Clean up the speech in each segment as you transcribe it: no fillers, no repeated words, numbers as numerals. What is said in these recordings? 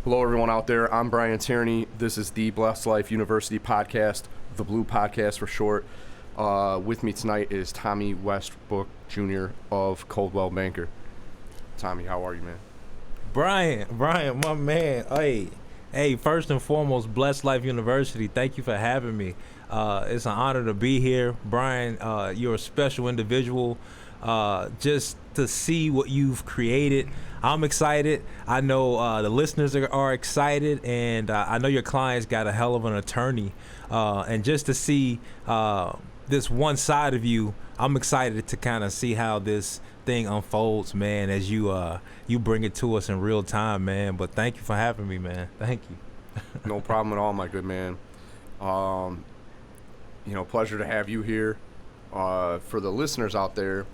Hello, everyone out there. I'm Brian Tierney. This is the Blessed Life University podcast, the Blue Podcast for short. With me tonight is Tommie Westbrook Jr. of Coldwell Banker. Tommie, how are you, man? Brian, my man. Hey, first and foremost, Blessed Life University, thank you for having me. It's an honor to be here. Brian, you're a special individual. Just to see what you've created, I'm excited. I know the listeners are excited, and I know your clients got a hell of an attorney. And just to see this one side of you, I'm excited to kind of see how this thing unfolds, man, as you bring it to us in real time, man. But thank you for having me, man. Thank you. No problem at all, my good man. Pleasure to have you here. For the listeners out there,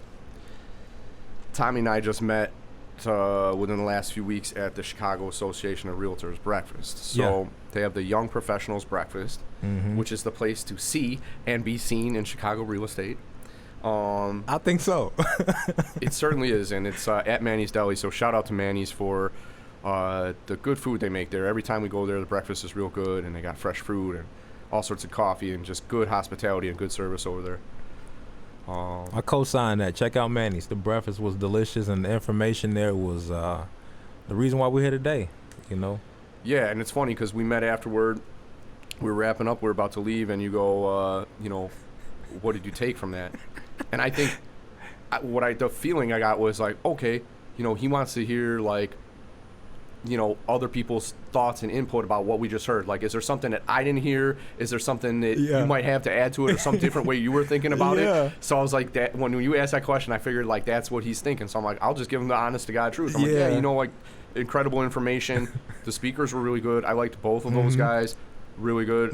Tommie and I just met within the last few weeks at the Chicago Association of Realtors breakfast. So They have the Young Professionals Breakfast, which is the place to see and be seen in Chicago real estate. I think so. It certainly is, and it's at Manny's Deli. So shout out to Manny's for the good food they make there. Every time we go there, the breakfast is real good, and they got fresh fruit and all sorts of coffee and just good hospitality and good service over there. I co-sign that. Check out Manny's. The breakfast was delicious, and the information there was the reason why we're here today, Yeah, and it's funny because we met afterward. We were wrapping up. We were about to leave, and you go, what did you take from that? And I think the feeling I got was like, okay, he wants to hear, like, other people's thoughts and input about what we just heard. Like, is there something that I didn't hear? Is there something that you might have to add to it, or some different way you were thinking about it? So I was like, that when you asked that question, I figured, like, that's what he's thinking. So I'm like, I'll just give him the honest to God truth. I'm like, incredible information. The speakers were really good. I liked both of those guys. Really good.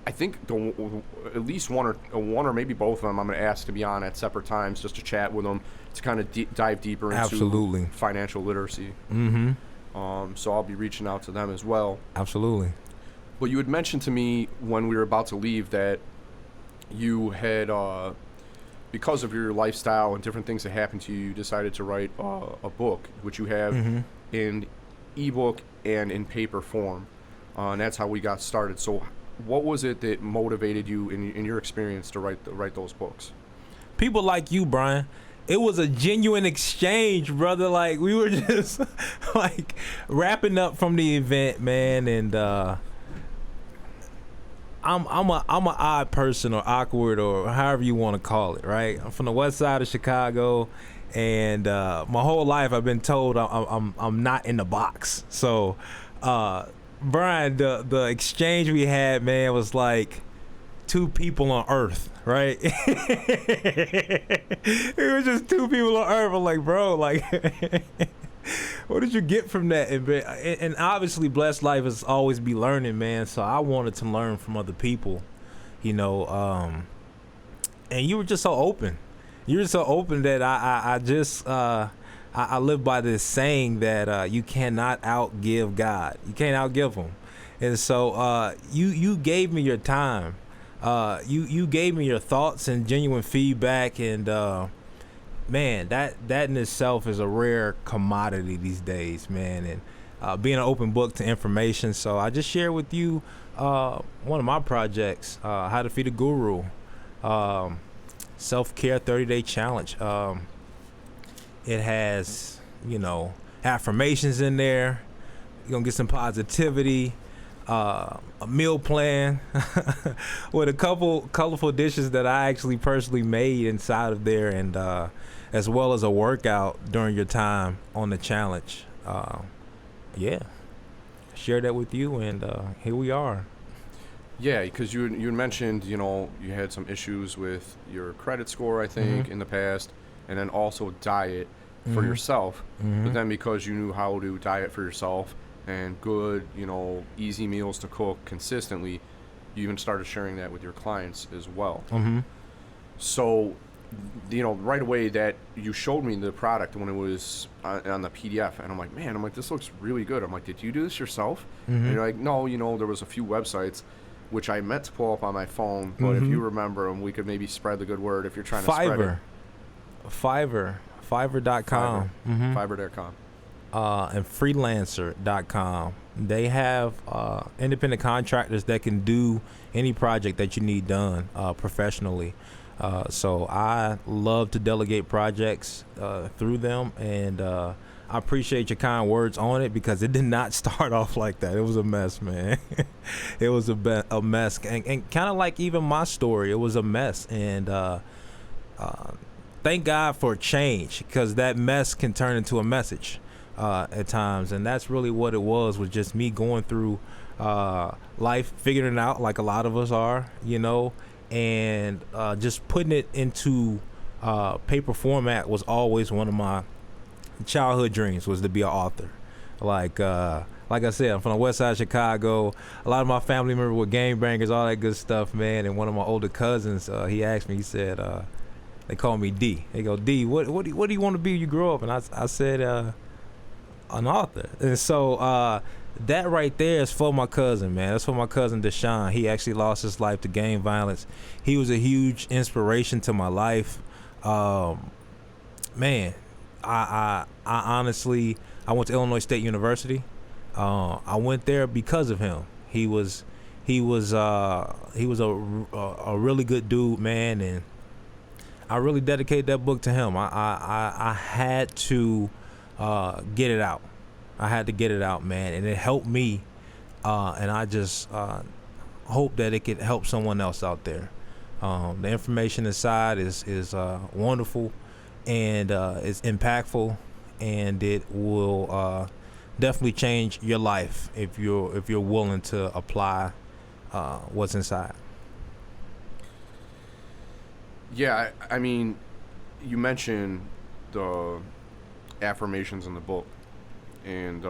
I think at least one or maybe both of them I'm going to ask to be on at separate times just to chat with them to kind of dive deeper into financial literacy. So I'll be reaching out to them as well. Absolutely. But you had mentioned to me when we were about to leave that you had, because of your lifestyle and different things that happened to you, you decided to write a book, which you have in ebook and in paper form. And that's how we got started. So what was it that motivated you in your experience to write those books? People like you, Brian. It was a genuine exchange, brother. Like, we were just like wrapping up from the event, man, and I'm an odd person, or awkward, or however you want to call it, right? I'm from the west side of Chicago, and my whole life I've been told I'm not in the box. So Brian, the exchange we had, man, was like two people on Earth, right? It was just two people on Earth. I'm like, bro, like, what did you get from that? And obviously, Blessed Life is always be learning, man. So I wanted to learn from other people, and you were just so open. You were so open that I live by this saying that you cannot outgive God. You can't outgive him. And so you gave me your time. You gave me your thoughts and genuine feedback. And, man, that in itself is a rare commodity these days, man. And being an open book to information. So I just shared with you one of my projects, How to Feed a Guru, Self-Care 30-Day Challenge. It has, affirmations in there. You're going to get some positivity, a meal plan with a couple colorful dishes that I actually personally made inside of there, and as well as a workout during your time on the challenge. Share that with you, and here we are. Yeah, because you mentioned, you had some issues with your credit score, I think, in the past, and then also diet for yourself. But then because you knew how to diet for yourself and good, easy meals to cook consistently, you even started sharing that with your clients as well. So, right away that you showed me the product when it was on the PDF, and I'm like, this looks really good. I'm like, did you do this yourself? And you're like, no, there was a few websites which I meant to pull up on my phone, but if you remember them, we could maybe spread the good word if you're trying to spread it. Fiverr.com. Fiverr.com. and freelancer.com. They have independent contractors that can do any project that you need done professionally. So I love to delegate projects through them, and I appreciate your kind words on it, because it did not start off like that. It was a mess, man. It was a mess, and kind of like even my story, it was a mess. And thank God for change, because that mess can turn into a message at times, and that's really what it was just me going through life, figuring it out like a lot of us are, and just putting it into paper format was always one of my childhood dreams, was to be an author. Like I said, I'm from the west side of Chicago. A lot of my family members were gangbangers, all that good stuff, man. And one of my older cousins, he asked me, he said, they call me D. They go, D, what do you want to be when you grow up? And I said, an author. And so that right there is for my cousin, man. That's for my cousin Deshaun. He actually lost his life to gang violence. He was a huge inspiration to my life. Man, I honestly, I went to Illinois State University. I went there because of him. He was a really good dude, man, and I really dedicate that book to him. I had to get it out. I had to get it out, man, and it helped me. And I just hope that it could help someone else out there. The information inside is wonderful, and it's impactful, and it will definitely change your life if you're willing to apply what's inside. Yeah, I mean, you mentioned the affirmations in the book, and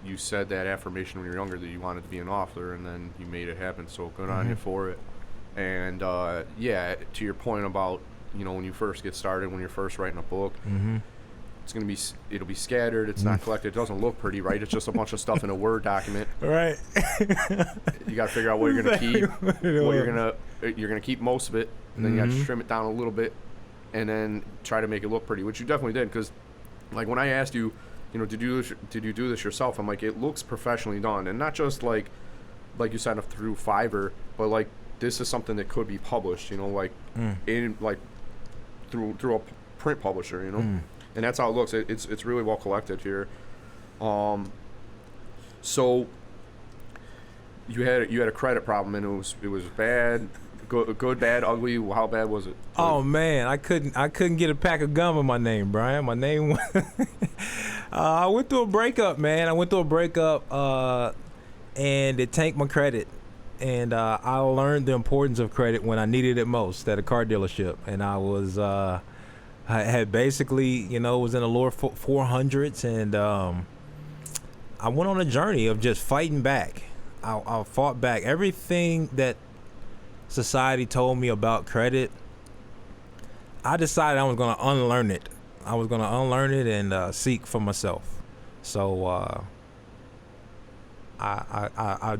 you said that affirmation when you were younger that you wanted to be an author, and then you made it happen. So good on you for it. And yeah, to your point about when you first get started, when you're first writing a book, it'll be scattered. It's not collected. It doesn't look pretty, right? It's just a bunch of stuff in a Word document. Right. You got to figure out what you're gonna keep. You're gonna keep most of it, and then you got to trim it down a little bit, and then try to make it look pretty, which you definitely did. Because, like, when I asked you, did you do this yourself? I'm like, it looks professionally done, and not just like you signed up through Fiverr, but like this is something that could be published. In like through a print publisher. And that's how it looks. It's really well collected here. So you had a credit problem, and it was bad, good, bad, ugly. How bad was it? Oh man, I couldn't get a pack of gum in my name, Brian. My name. I went through a breakup, man. And it tanked my credit. And I learned the importance of credit when I needed it most at a car dealership. And I was I had basically, was in the lower 400s, and I went on a journey of just fighting back. I fought back. Everything that society told me about credit, I decided I was going to unlearn it. I was going to unlearn it and seek for myself. So I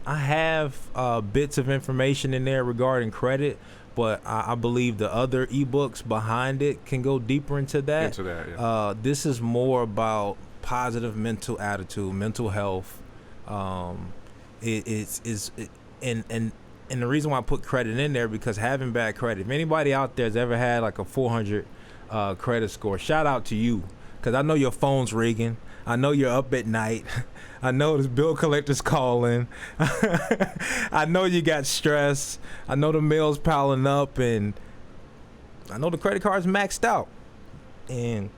have bits of information in there regarding credit, but I believe the other ebooks behind it can go deeper into that. Yeah. This is more about positive mental attitude, mental health. And the reason why I put credit in there, because having bad credit, if anybody out there has ever had like a 400 credit score, shout out to you, because I know your phone's ringing. I know you're up at night. I know this bill collector's calling. I know you got stress. I know the mail's piling up, and I know the credit card's maxed out. And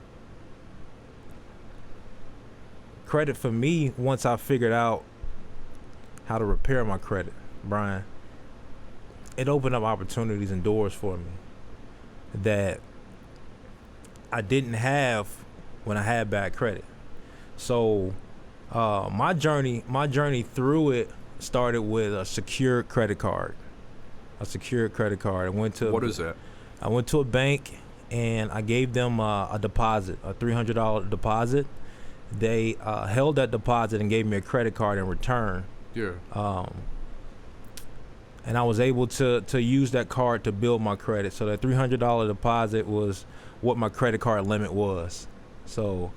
credit for me, once I figured out how to repair my credit, Brian, it opened up opportunities and doors for me that I didn't have when I had bad credit. So my journey through it started with a secured credit card. What is that? I went to a bank and I gave them a deposit, a $300 deposit. They held that deposit and gave me a credit card in return. Yeah. And I was able to use that card to build my credit. So that $300 deposit was what my credit card limit was. So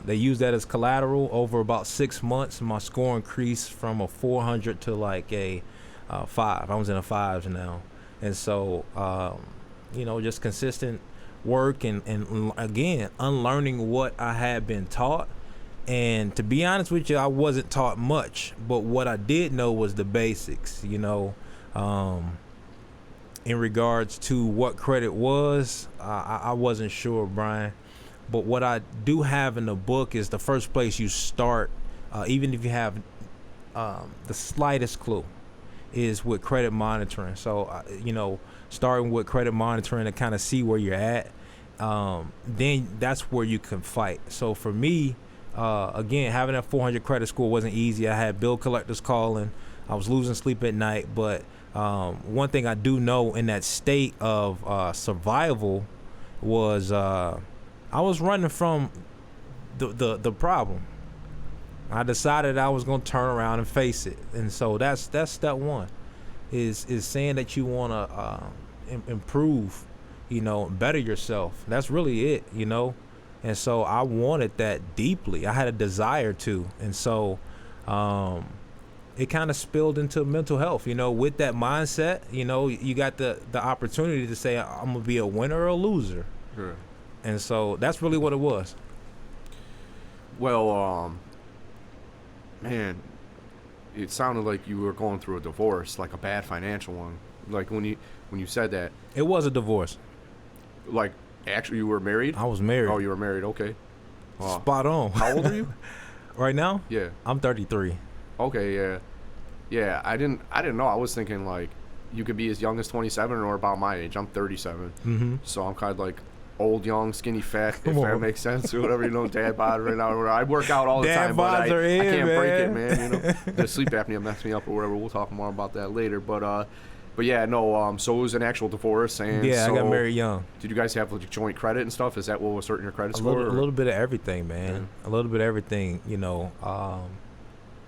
They used that as collateral. Over about 6 months, my score increased from a 400 to like a 5. I was in a 5s now. And so, just consistent work and again, unlearning what I had been taught. And to be honest with you, I wasn't taught much, but what I did know was the basics, in regards to what credit was. I wasn't sure, Brian, but what I do have in the book is the first place you start, even if you have the slightest clue, is with credit monitoring. So, starting with credit monitoring to kind of see where you're at, then that's where you can fight. So for me, again, having that 400 credit score wasn't easy. I had bill collectors calling. I was losing sleep at night. But one thing I do know in that state of survival was I was running from the problem. I decided I was going to turn around and face it. And so that's step one, is saying that you want to improve, better yourself. That's really it, And so I wanted that deeply. I had a desire to. And so it kind of spilled into mental health, with that mindset. You got the opportunity to say, I'm going to be a winner or a loser. Sure. And so that's really what it was. Well, man, it sounded like you were going through a divorce, like a bad financial one. Like when you said that. It was a divorce. Like, actually, you were married? I was married. Oh, you were married. Okay. Spot on. How old are you? Right now? Yeah. I'm 33. Okay, yeah. Yeah, I didn't know. I was thinking, like, you could be as young as 27 or about my age. I'm 37. Mm-hmm. So I'm kind of like old, young, skinny, fat, if that makes sense, or whatever, dad bod right now. I work out all the Dad time, but I can't break it, man. The sleep apnea messed me up or whatever. We'll talk more about that later. But yeah, no, so it was an actual divorce. And yeah, so I got married young. Did you guys have like joint credit and stuff? Is that what was certain your credit score? A little bit of everything, man. Yeah. A little bit of everything,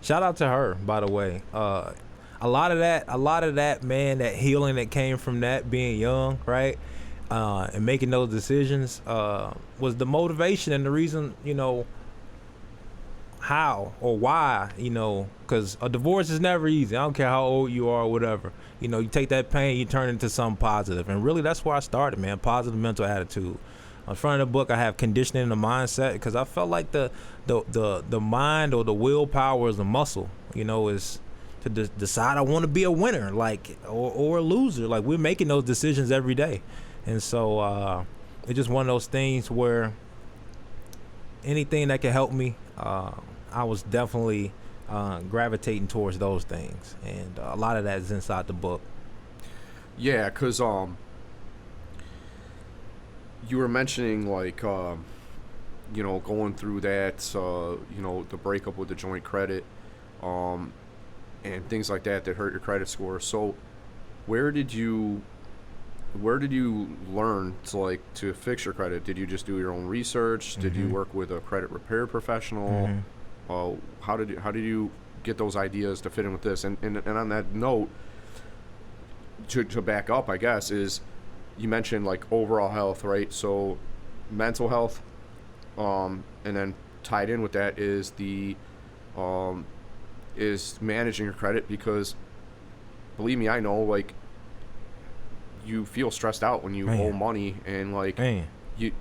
Shout out to her, by the way. A lot of that, man, that healing that came from that, being young, right? And making those decisions was the motivation and the reason, how or why, because a divorce is never easy. I don't care how old you are or whatever. You take that pain, you turn it into something positive. And really, that's where I started, man, positive mental attitude. On the front of the book, I have conditioning and the mindset, because I felt like the mind or the willpower is a muscle, is to decide I want to be a winner, like, or a loser. Like, we're making those decisions every day. And so it's just one of those things where anything that can help me, I was definitely gravitating towards those things. And a lot of that is inside the book. Yeah, because you were mentioning, like, going through that, the breakup with the joint credit, and things like that hurt your credit score. So where did you learn to fix your credit? Did you just do your own research? Mm-hmm. Did you work with a credit repair professional? Mm-hmm. How did you get those ideas to fit in with this? And on that note, to back up, I guess, is you mentioned like overall health, right? So mental health, and then tied in with that is is managing your credit, because believe me, I know, like, you feel stressed out when you owe money, and like you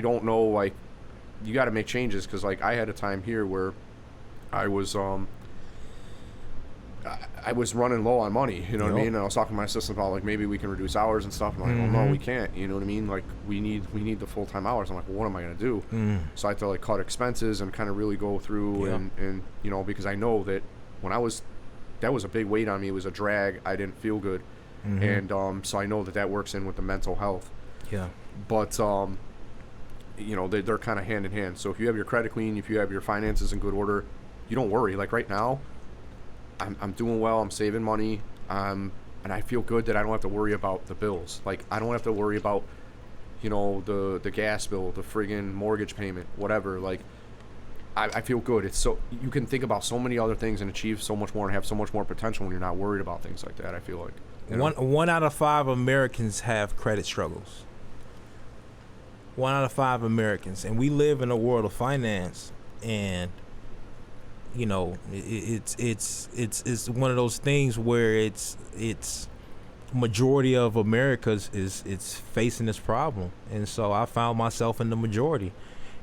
don't know, like, you got to make changes, because like I had a time here where I was running low on money, you know what I mean? And I was talking to my assistant about, like, maybe we can reduce hours and stuff. I'm like, oh no, we can't, you know what I mean? Like, we need the full-time hours. I'm like, well, what am I gonna do? So I had to like cut expenses and kind of really go through and because I know that that was a big weight on me. It was a drag. I didn't feel good. And so I know that works in with the mental health. Yeah. But they're kind of hand in hand. So if you have your credit clean, if you have your finances in good order, you don't worry. Like right now, I'm doing well. I'm saving money. And I feel good that I don't have to worry about the bills. Like, I don't have to worry about, the gas bill, the friggin' mortgage payment, whatever. Like, I feel good. It's so, you can think about so many other things and achieve so much more and have so much more potential when you're not worried about things like that, I feel like. One out of 5 Americans have credit struggles. 1 out of 5 Americans, and we live in a world of finance, and you know, it's one of those things where it's majority of America's is facing this problem, and so I found myself in the majority.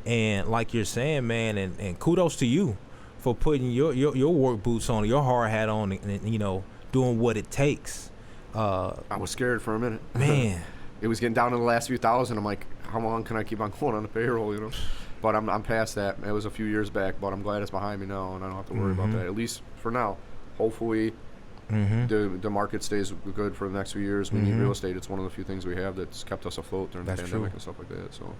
And like you're saying, man, and kudos to you for putting your work boots on, your hard hat on, and you know, doing what it takes. I was scared for a minute, Man. It was getting down to the last few thousand. I'm like, how long can I keep on going on the payroll, you know? But I'm past that. It was a few years back, but I'm glad it's behind me now, and I don't have to worry about that, at least for now. Hopefully, the market stays good for the next few years. We need real estate. It's one of the few things we have that's kept us afloat during the pandemic and stuff like that. So,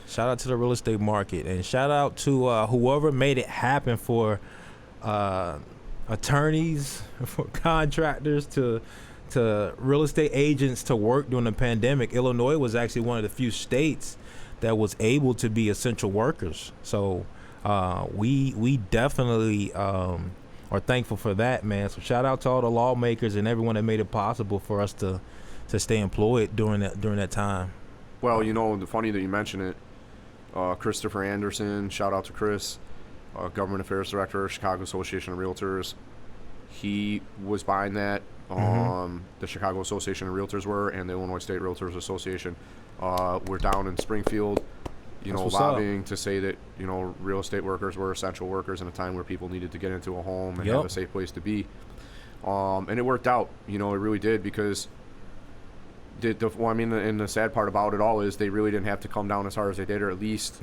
shout out to the real estate market, and shout out to whoever made it happen for attorneys, for contractors, to real estate agents to work during the pandemic. Illinois was actually one of the few states that was able to be essential workers. So we definitely are thankful for that, man. So shout out to all the lawmakers and everyone that made it possible for us to stay employed during that time. Well, you know, the funny that you mention it, Christopher Anderson, shout out to Chris, Government Affairs Director, Chicago Association of Realtors. He was behind that. The Chicago Association of Realtors were, and the Illinois State Realtors Association were down in Springfield, you know, lobbying to say that, you know, real estate workers were essential workers in a time where people needed to get into a home and have a safe place to be. And it worked out, you know, it really did, because and the sad part about it all is they really didn't have to come down as hard as they did, or at least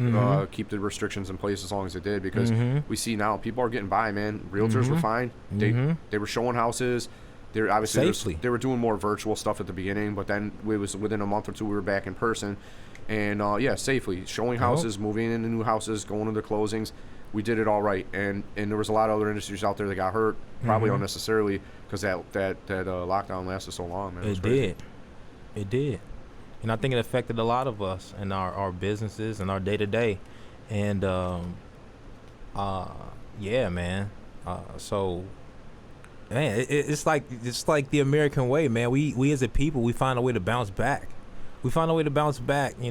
keep the restrictions in place as long as they did, because we see now people are getting by, man. Realtors were fine. They were showing houses. They're obviously safely. They were doing more virtual stuff at the beginning, but then it was within a month or two we were back in person, and safely showing houses, moving into new houses, going to the closings. We did it all right, and there was a lot of other industries out there that got hurt, probably unnecessarily, because that lockdown lasted so long, man. It did, and I think it affected a lot of us and our businesses and our day to day, and yeah, man. So. Man, it's like the American way, man. We as a people, we find a way to bounce back. You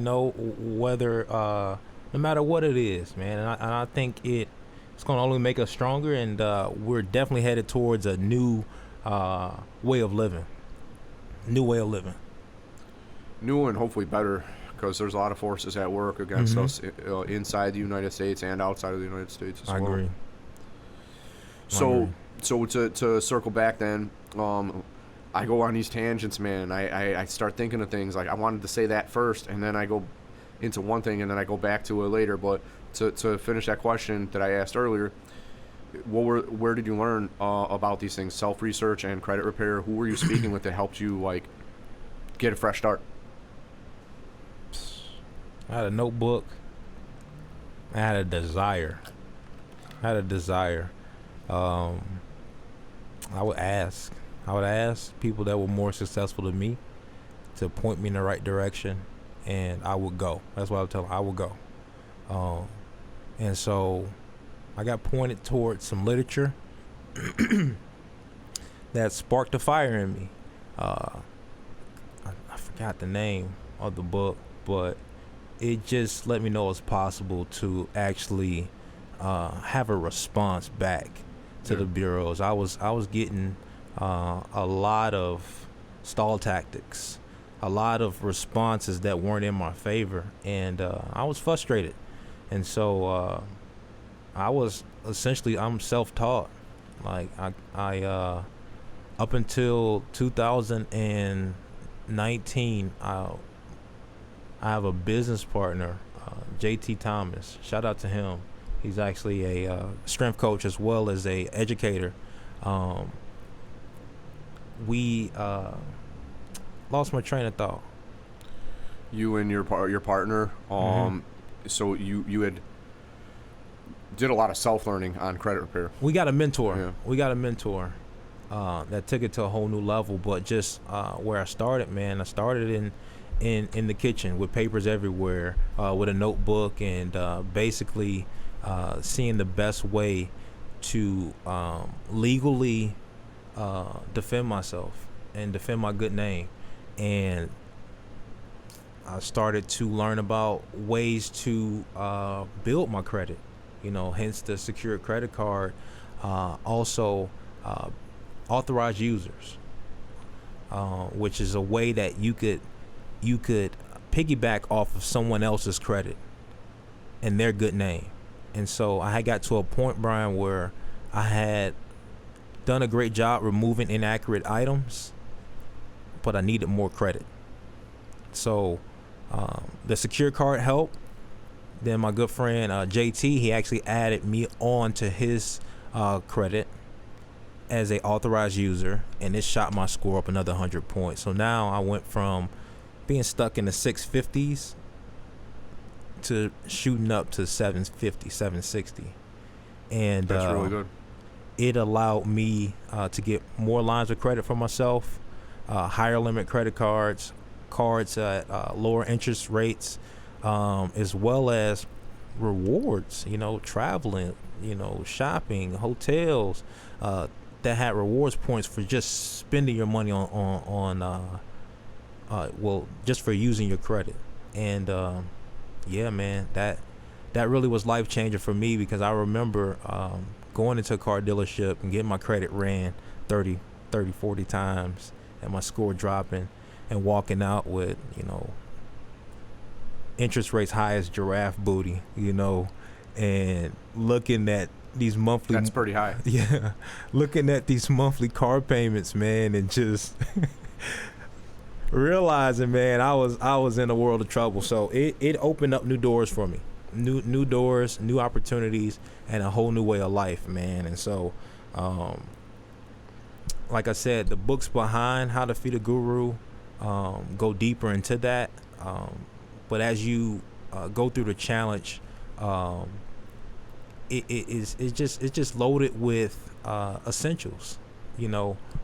know, whether no matter what it is, man. And I think it's going to only make us stronger, and we're definitely headed towards a new way of living. New and hopefully better, because there's a lot of forces at work against us inside the United States and outside of the United States as well. Agree. So to circle back then, I go on these tangents, man. I start thinking of things like I wanted to say that first, and then I go into one thing, and then I go back to it later. But to finish that question that I asked earlier, where did you learn about these things, self-research and credit repair? Who were you speaking with that helped you like get a fresh start? I had a notebook. I had a desire. I would ask people that were more successful than me to point me in the right direction, and I would go. That's what I would tell them. I would go. And so I got pointed towards some literature that sparked a fire in me. I forgot the name of the book, but it just let me know it's possible to actually have a response back to the bureaus. I was getting a lot of stall tactics, a lot of responses that weren't in my favor, and I was frustrated. And so I'm self-taught. Like I up until 2019, I have a business partner, JT Thomas. Shout out to him. He's actually a strength coach as well as a educator. We lost my train of thought. You and your partner. So you had did a lot of self-learning on credit repair. We got a mentor. That took it to a whole new level. But just where I started, man, I started in the kitchen with papers everywhere, with a notebook, and basically seeing the best way to legally defend myself and defend my good name. And I started to learn about ways to build my credit. Hence the secured credit card. Also, authorized users, which is a way that you could piggyback off of someone else's credit and their good name. And so I had got to a point, Brian, where I had done a great job removing inaccurate items, but I needed more credit. So the secure card helped. Then my good friend JT, he actually added me on to his credit as a authorized user, and it shot my score up another 100 points. So now I went from being stuck in the 650s to shooting up to 750, 760. And that's really good. It allowed me to get more lines of credit for myself, higher limit credit cards at lower interest rates, as well as rewards, traveling, shopping, hotels, that had rewards points for just spending your money on just for using your credit. And yeah, man, that really was life changing for me, because I remember going into a car dealership and getting my credit ran 30, 40 times and my score dropping, and walking out with, interest rates high as giraffe booty, and looking at these monthly. That's pretty high. Yeah. Looking at these monthly car payments, man, and just realizing, man, I was in a world of trouble. So it opened up new doors for me. New doors, new opportunities, and a whole new way of life, man. And so, like I said, the books behind How to Feed a Guru go deeper into that. But as you go through the challenge, it's just loaded with essentials,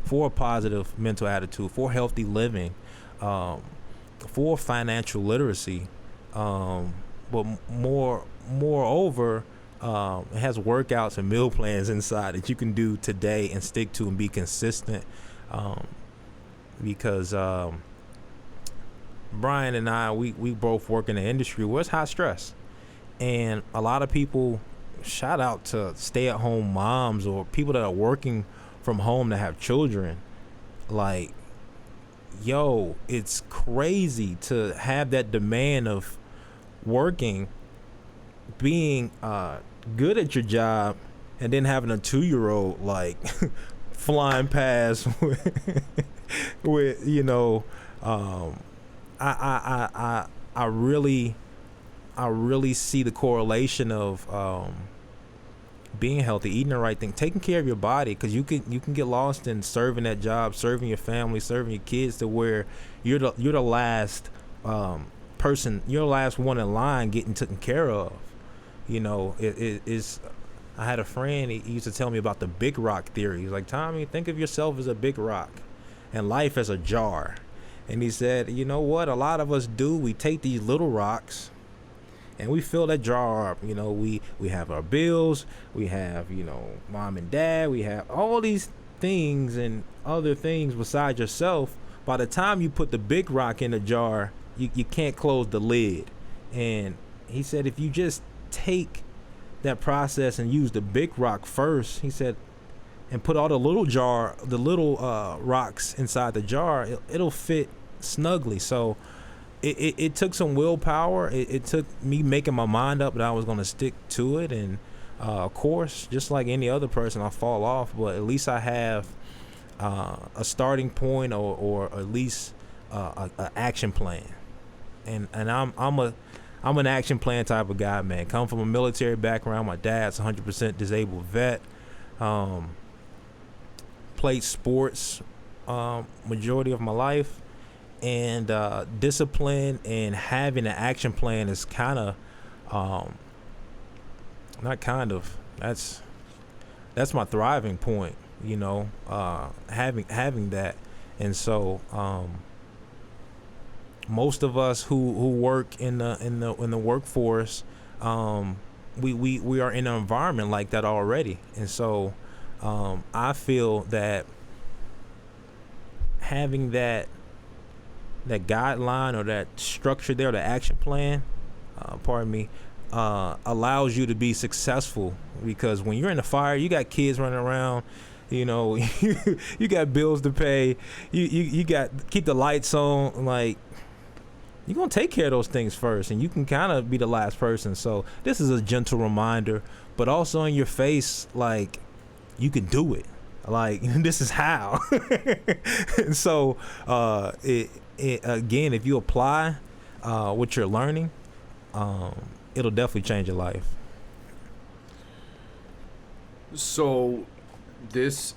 for a positive mental attitude, for healthy living, for financial literacy, but moreover, it has workouts and meal plans inside that you can do today and stick to and be consistent, because Brian and I, we both work in the industry where it's high stress, and a lot of people, shout out to stay-at-home moms or people that are working from home that have children, like, yo, it's crazy to have that demand of working, being good at your job, and then having a 2-year-old like flying past with I really see the correlation of being healthy, eating the right thing, taking care of your body, because you can get lost in serving that job, serving your family, serving your kids, to where you're the last person, you're the last one in line getting taken care of. It is. I had a friend, he used to tell me about the big rock theory. He's like, Tommie, think of yourself as a big rock and life as a jar. And he said, you know what? A lot of us do. We take these little rocks and we fill that jar up. We have our bills. We have, mom and dad. We have all these things and other things besides yourself. By the time you put the big rock in the jar, you can't close the lid. And he said, if you just take that process and use the big rock first, he said, and put all the little rocks inside the jar, it'll fit snugly. So it took some willpower. It took me making my mind up that I was going to stick to it. And of course, just like any other person, I fall off, but at least I have a starting point, or at least a action plan. And I'm an action plan type of guy, man. Come from a military background. My dad's 100% disabled vet. Played sports majority of my life, and discipline and having an action plan is that's my thriving point, having that. And so most of us who work in the workforce, we are in an environment like that already. And so I feel that having that guideline or that structure there, the action plan, allows you to be successful. Because when you're in the fire, you got kids running around, you know, you got bills to pay, you got keep the lights on, like, you're going to take care of those things first, and you can kind of be the last person. So this is a gentle reminder, but also in your face, like, you can do it. Like, this is how. And so, again, if you apply what you're learning, it'll definitely change your life. So this,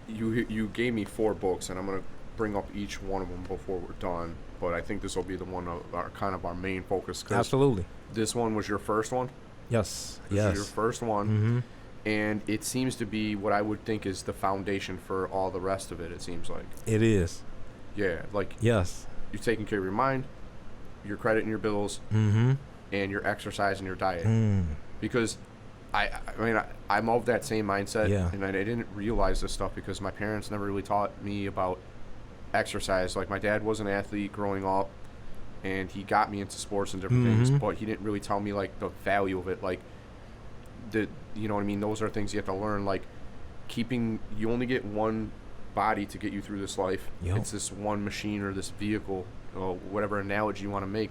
you gave me 4 books, and I'm going to bring up each one of them before we're done. But I think this will be the one of our main focus. 'Cause absolutely. This one was your first one? Yes. This is your first one. Mm-hmm. And it seems to be what I would think is the foundation for all the rest of it, it seems like. It is. Yeah, like, yes, you're taking care of your mind, your credit and your bills, mm-hmm. and your exercise and your diet. Mm. Because I'm of that same mindset, yeah. And I didn't realize this stuff because my parents never really taught me about exercise. Like, my dad was an athlete growing up, and he got me into sports and different mm-hmm. things, but he didn't really tell me, like, the value of it. Like, you know what I mean? Those are things you have to learn. Like, you only get one body to get you through this life. Yep. It's this one machine or this vehicle, whatever analogy you want to make,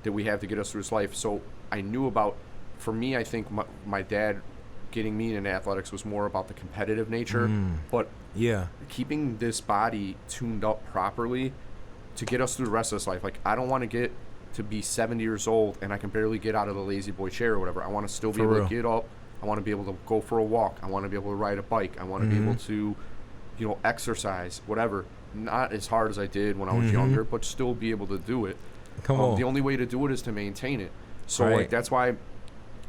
that we have to get us through this life. So I knew about, for me, I think my dad getting me in athletics was more about the competitive nature, but yeah, keeping this body tuned up properly to get us through the rest of this life. Like, I don't want to get to be 70 years old and I can barely get out of the lazy boy chair or whatever. I want to still be able to get up. I want to be able to go for a walk. I want to be able to ride a bike. I want to be able to, you know, exercise, whatever. Not as hard as I did when I was younger, but still be able to do it. Come on. The only way to do it is to maintain it. So like, that's why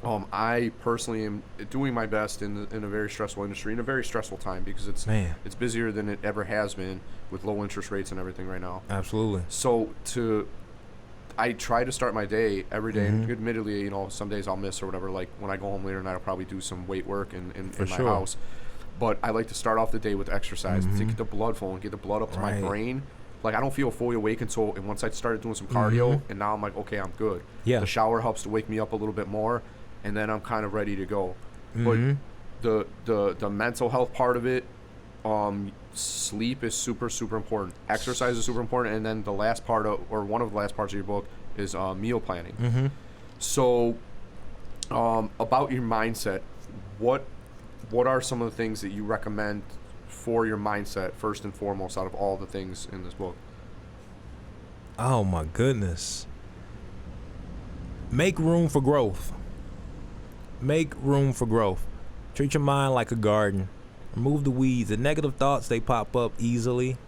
I personally am doing my best in a very stressful industry, in a very stressful time, because it's busier than it ever has been with low interest rates and everything right now. Absolutely. So I try to start my day every day, and admittedly, you know, some days I'll miss or whatever. Like, when I go home later tonight, I'll probably do some weight work in my house. But I like to start off the day with exercise to get the blood flowing, get the blood up to my brain. Like, I don't feel fully awake until, and once I started doing some cardio, and now I'm like, okay, I'm good. Yeah. The shower helps to wake me up a little bit more, and then I'm kind of ready to go. But the mental health part of it, sleep is super, super important. Exercise is super important. And then the last part or one of the last parts of your book is meal planning. So about your mindset, what are some of the things that you recommend for your mindset first and foremost out of all the things in this book? Oh my goodness. Make room for growth. Make room for growth. Treat your mind like a garden. Remove the weeds. The negative thoughts, they pop up easily.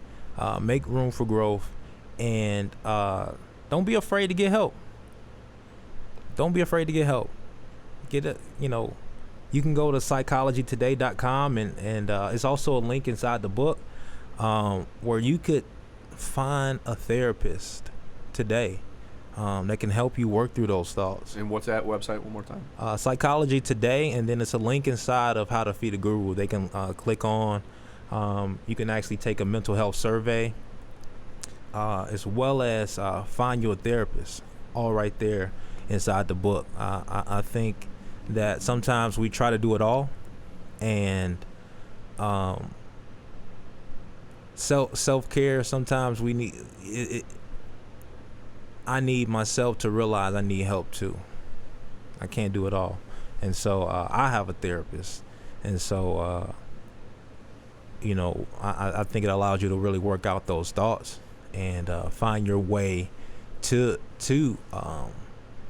Make room for growth. And don't be afraid to get help. Don't be afraid to get help. You can go to psychologytoday.com and it's also a link inside the book where you could find a therapist today that can help you work through those thoughts. And what's that website one more time? Psychology Today, and then it's a link inside of How to Feed a Guru. They can click on. You can actually take a mental health survey, as well as find your therapist, all right there inside the book. I think that sometimes we try to do it all, and self-care, sometimes we need it. I need myself to realize I need help too. I can't do it all. And so I have a therapist. And so, I think it allows you to really work out those thoughts and find your way to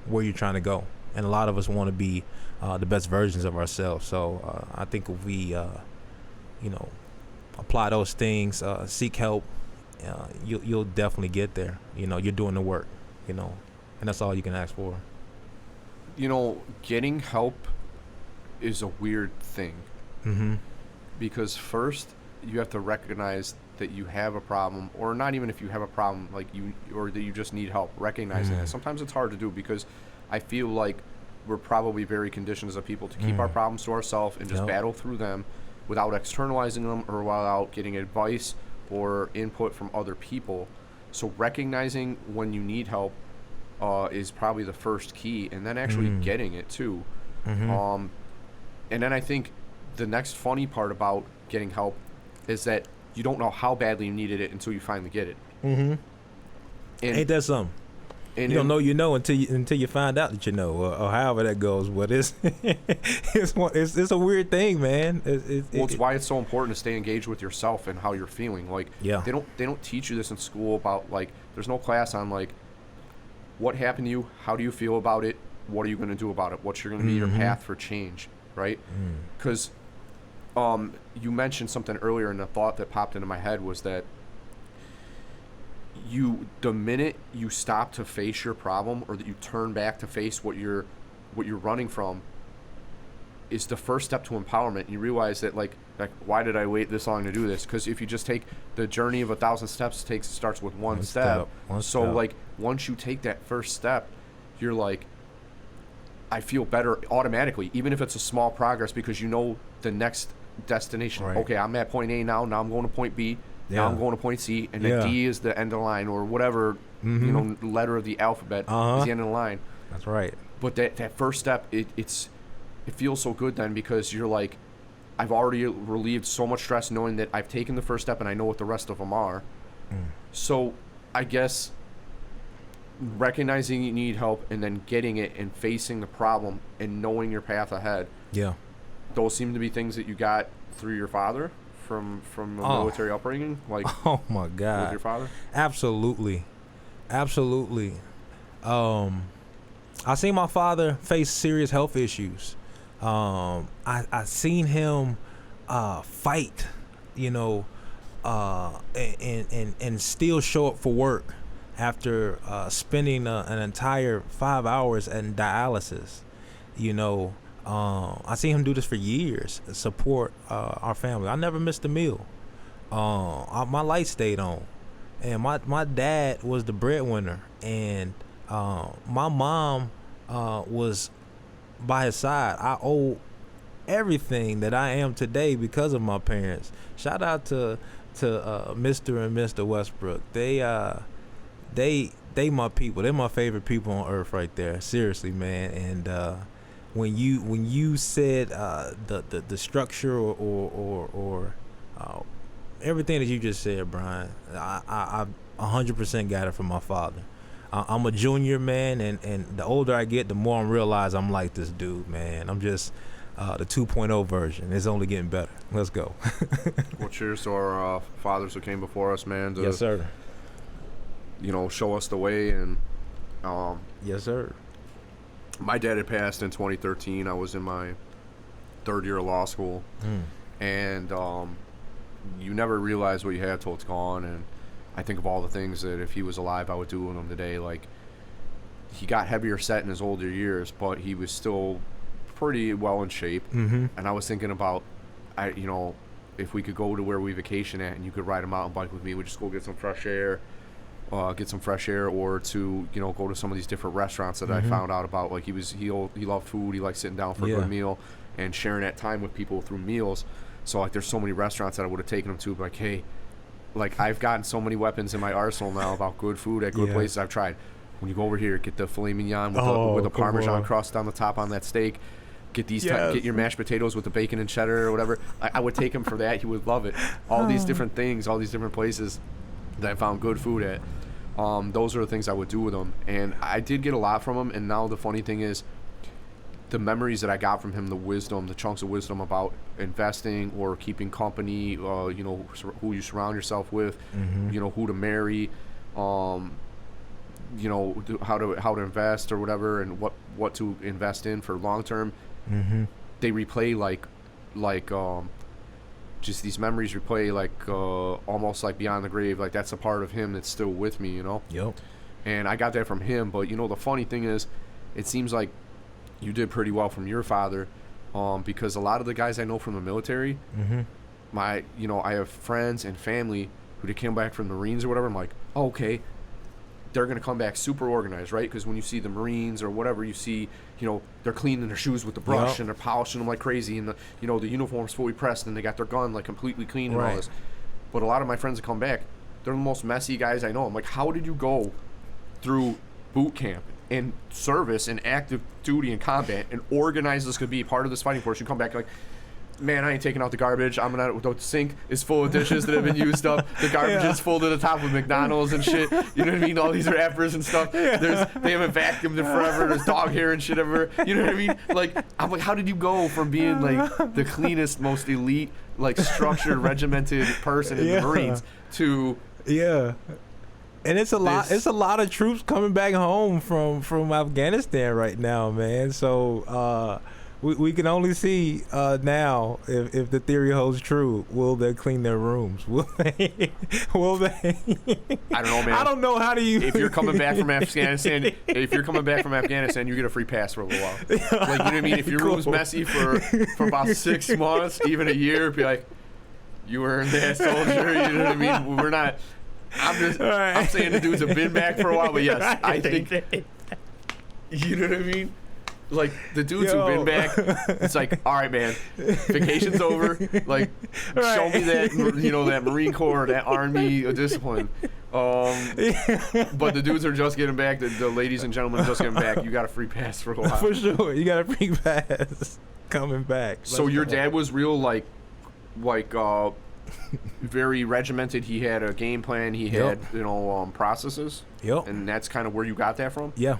where you're trying to go. And a lot of us want to be the best versions of ourselves. So I think if we, apply those things, seek help, you'll definitely get there. You're doing the work. And that's all you can ask for. Getting help is a weird thing. Because first you have to recognize that you have a problem, or not even if you have a problem, or that you just need help, recognizing that. Sometimes it's hard to do because I feel like we're probably very conditioned as a people to keep our problems to ourselves and just battle through them without externalizing them or without getting advice or input from other people. So recognizing when you need help is probably the first key, and then actually getting it too. And then I think the next funny part about getting help is that you don't know how badly you needed it until you finally get it. And Ain't that something? And you don't know until you find out that you know, or however that goes. But it's it's a weird thing, man. It's why it's so important to stay engaged with yourself and how you're feeling. Like, they don't teach you this in school about, like, there's no class on, like, what happened to you, how do you feel about it, what are you going to do about it, what's going to be your path for change, right? Because you mentioned something earlier, and the thought that popped into my head was that the minute you stop to face your problem, or that you turn back to face what you're running from, is the first step to empowerment. You realize that, like why did I wait this long to do this? Because if you just take the journey of 1,000 steps, starts with one step. Like, once you take that first step, you're like, I feel better automatically, even if it's a small progress, because you know the next destination. Right. Okay, I'm at point A now I'm going to point B. Now I'm going to point C, and then D is the end of the line, or whatever, letter of the alphabet is the end of the line. That's right. But that first step, it feels so good then, because you're like, I've already relieved so much stress knowing that I've taken the first step and I know what the rest of them are. So I guess recognizing you need help, and then getting it and facing the problem and knowing your path ahead. Yeah. Those seem to be things that you got through your father. From a military upbringing, like, oh my God, with your father? Absolutely. I seen my father face serious health issues. I seen him fight, and still show up for work after spending an entire 5 hours in dialysis. I seen him do this for years, support our family. I never missed a meal. My light stayed on, and my dad was the breadwinner, and my mom was by his side. I owe everything that I am today because of my parents. Shout out to Mr. and Mr. Westbrook. They my people. They're my favorite people on earth right there. Seriously, man. And when you said the structure or everything that you just said, Brian, I 100% got it from my father. I'm a junior, man, and the older I get, the more I realize I'm like this dude, man. I'm just the 2.0 version. It's only getting better. Let's go. Well, cheers to our fathers who came before us, man. Yes, sir. Show us the way, and yes, sir. My dad had passed in 2013. I was in my third year of law school, and you never realize what you have till it's gone. And I think of all the things that if he was alive, I would do with him today. Like, he got heavier set in his older years, but he was still pretty well in shape. And I was thinking about, if we could go to where we vacation at, and you could ride a mountain bike with me, we'd just go get some fresh air. Or to go to some of these different restaurants that I found out about. Like, he loved food. He liked sitting down for a good meal and sharing that time with people through meals. So, like, there's so many restaurants that I would have taken him to, like, hey, like, I've gotten so many weapons in my arsenal now about good food at good places I've tried. When you go over here, get the filet mignon with the Parmesan crust on the top on that steak. Get these get your mashed potatoes with the bacon and cheddar or whatever. I would take him for that. He would love it. All these different things, all these different places that I found good food at. Those are the things I would do with him, and I did get a lot from him. And now the funny thing is, the memories that I got from him, the wisdom, the chunks of wisdom about investing or keeping company, who you surround yourself with, who to marry, how to invest or whatever, and what to invest in for long term. They replay like just these memories replay like almost like beyond the grave. Like, that's a part of him that's still with me, Yep. And I got that from him. But the funny thing is, it seems like you did pretty well from your father, because a lot of the guys I know from the military, I have friends and family who came back from the Marines or whatever. I'm like, oh, okay, they're going to come back super organized, right? Because when you see the Marines or whatever, you see, they're cleaning their shoes with the brush and they're polishing them like crazy, and the uniform's fully pressed, and they got their gun like completely clean and all this. But a lot of my friends that come back, they're the most messy guys I know. I'm like, how did you go through boot camp and service and active duty and combat and organize this could be part of this fighting force? You come back like, man, I ain't taking out the garbage. The sink is full of dishes that have been used up. The garbage is full to the top of McDonald's and shit. You know what I mean? All these wrappers and stuff. They haven't vacuumed in forever. There's dog hair and shit everywhere. You know what I mean? Like, I'm like, how did you go from being like the cleanest, most elite, like structured, regimented person in the Marines to And it's a lot. It's a lot of troops coming back home from Afghanistan right now, man. So we can only see now if the theory holds true. Will they clean their rooms? Will they? Will they? I don't know, man. I don't know. How do you? If you're coming back from Afghanistan, you get a free pass for a little while. Like, you know what I mean? If your room's messy for about 6 months, even a year, be like, you earned that, soldier. You know what I mean? We're not. I'm saying the dudes have been back for a while, but yes, I think. You know what I mean? Like, the dudes who've been back, it's like, all right, man, vacation's over. Like, show me that, that Marine Corps, that Army discipline. But the dudes are just getting back. The ladies and gentlemen are just getting back. You got a free pass for a while. For sure, you got a free pass coming back. So your dad was real, like very regimented. He had a game plan. He had, processes. Yep. And that's kind of where you got that from? Yeah.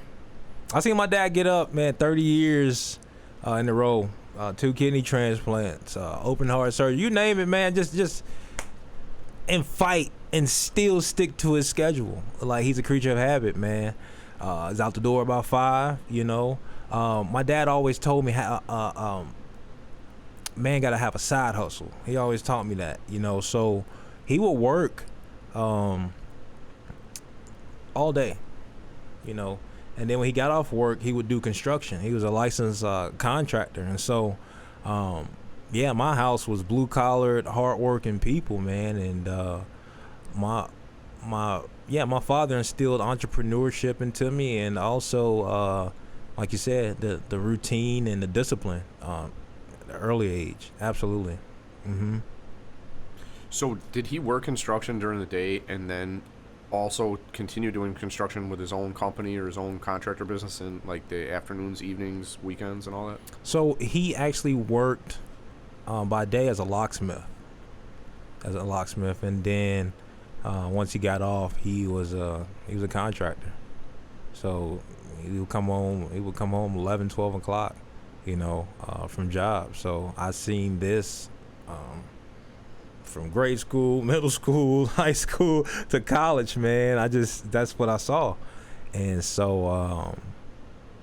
I seen my dad get up, man, 30 years in a row, 2 kidney transplants, open heart surgery, you name it, man, just and fight and still stick to his schedule. Like, he's a creature of habit, man. He's out the door about 5, My dad always told me how man got to have a side hustle. He always taught me that, so he would work all day, and then when he got off work, he would do construction. He was a licensed contractor. And so, my house was blue-collared, hard-working people, man. And my father instilled entrepreneurship into me, and also, like you said, the routine and the discipline at an early age. Absolutely. Mm-hmm. So did he work construction during the day and then also continue doing construction with his own company or his own contractor business in like the afternoons, evenings, weekends, and all that? So he actually worked by day as a locksmith. And then once he got off, he was a contractor. So he would come home 11, 12 o'clock, from jobs. So I seen this from grade school, middle school, high school to college, man. That's what I saw. And so,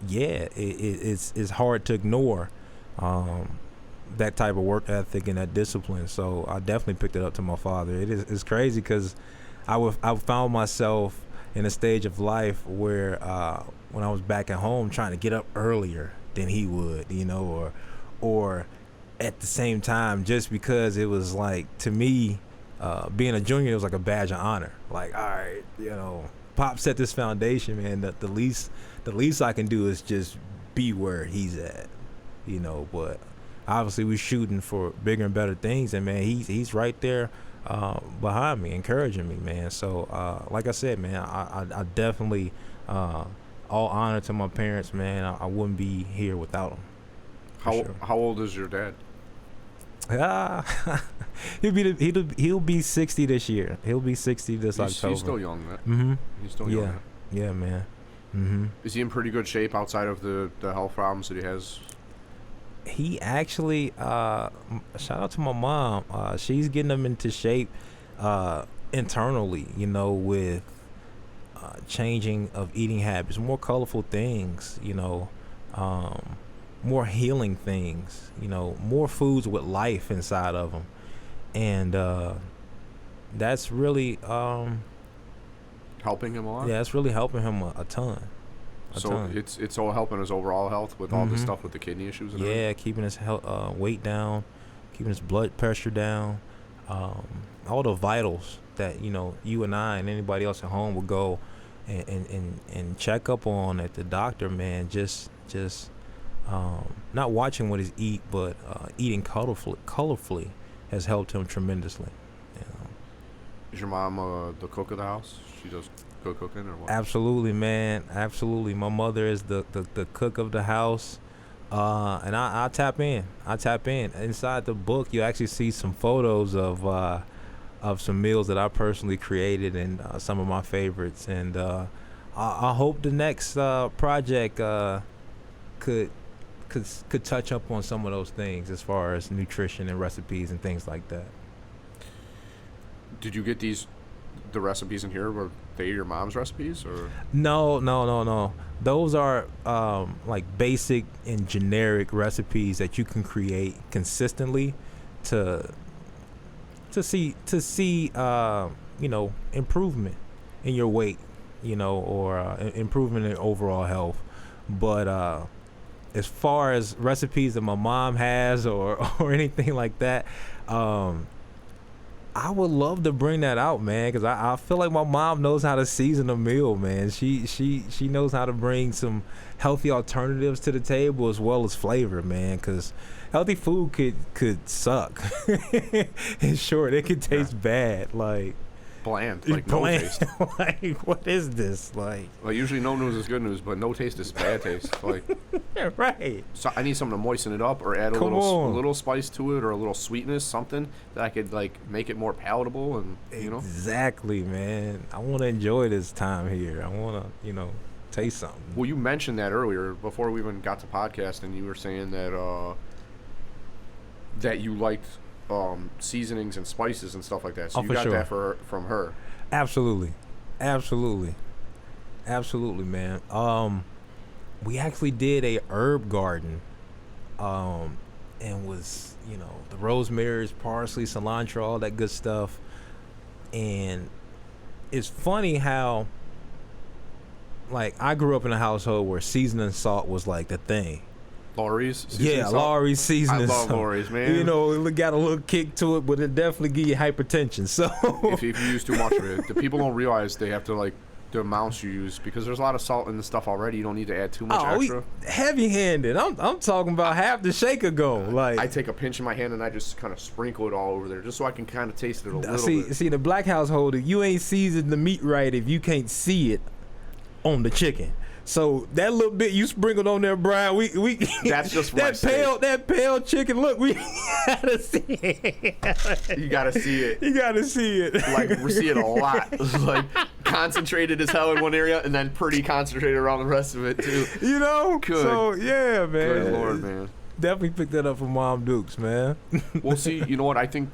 it's hard to ignore that type of work ethic and that discipline. So I definitely picked it up to my father. It's crazy because I found myself in a stage of life where when I was back at home trying to get up earlier than he would, or at the same time, just because it was like, to me, being a junior, it was like a badge of honor. Like, all right, Pop set this foundation, man. The least I can do is just be where he's at, But obviously, we're shooting for bigger and better things, and man, he's right there behind me, encouraging me, man. So, like I said, man, I definitely all honor to my parents, man. I wouldn't be here without them. How old is your dad? He'll be 60 this year. He'll be 60 this October. He's still young, man. Mm-hmm. He's still young. Yeah, man. Mm-hmm. Is he in pretty good shape outside of the health problems that he has? He actually, shout out to my mom. She's getting him into shape internally, with changing of eating habits, more colorful things, more healing things, more foods with life inside of them. And that's really helping him a lot? Yeah, it's really helping him a ton. It's all helping his overall health with all this stuff with the kidney issues? And everything? Keeping his weight down, keeping his blood pressure down, all the vitals that, you and I and anybody else at home would go and check up on at the doctor, man. Just not watching what he eat, but eating colorfully has helped him tremendously. Is your mom the cook of the house? She does good cooking or what? Absolutely, man. Absolutely. My mother is the cook of the house. And I tap in. Inside the book, you actually see some photos of some meals that I personally created and some of my favorites. And I hope the next project could touch up on some of those things as far as nutrition and recipes and things like that. Did you get the recipes in here? Were they your mom's recipes or? No. Those are like basic and generic recipes that you can create consistently to see improvement in your weight, or improvement in overall health. But as far as recipes that my mom has or anything like that, I would love to bring that out, man, because I feel like my mom knows how to season a meal, man. She knows how to bring some healthy alternatives to the table as well as flavor, man, because healthy food could suck. In short, it could taste bad, like bland, like no taste. Like, what is this? Like, well, usually no news is good news, but no taste is bad taste. Like, right. So I need something to moisten it up or add a little spice to it or a little sweetness, something that I could like make it more palatable and Exactly, man. I want to enjoy this time here. I want to, taste something. Well, you mentioned that earlier before we even got to podcast, and you were saying that that you liked seasonings and spices and stuff like that. So you got that from her. Absolutely, man. We actually did a herb garden, and was the rosemary's, parsley, cilantro, all that good stuff. And it's funny how, like, I grew up in a household where seasoning salt was like the thing. Lawry's? Lawry's seasoning salt. I love salt. Lawry's, man. It got a little kick to it, but it definitely give you hypertension. So if you use too much of it, the people don't realize they have to like the amounts you use because there's a lot of salt in the stuff already. You don't need to add too much extra. Heavy-handed. I'm talking about half the shaker go. Like, I take a pinch in my hand and I just kind of sprinkle it all over there just so I can kind of taste it a little bit. See, the black household, you ain't seasoned the meat right if you can't see it on the chicken. So that little bit you sprinkled on there, Brian, we that's just that pale chicken. Look, we gotta see it. You gotta see it. You gotta see it. Like we see it a lot. Like concentrated as hell in one area, and then pretty concentrated around the rest of it too. Good. So yeah, man. Good Lord, man. Definitely picked that up from Mom Dukes, man. Well, see, you know what? I think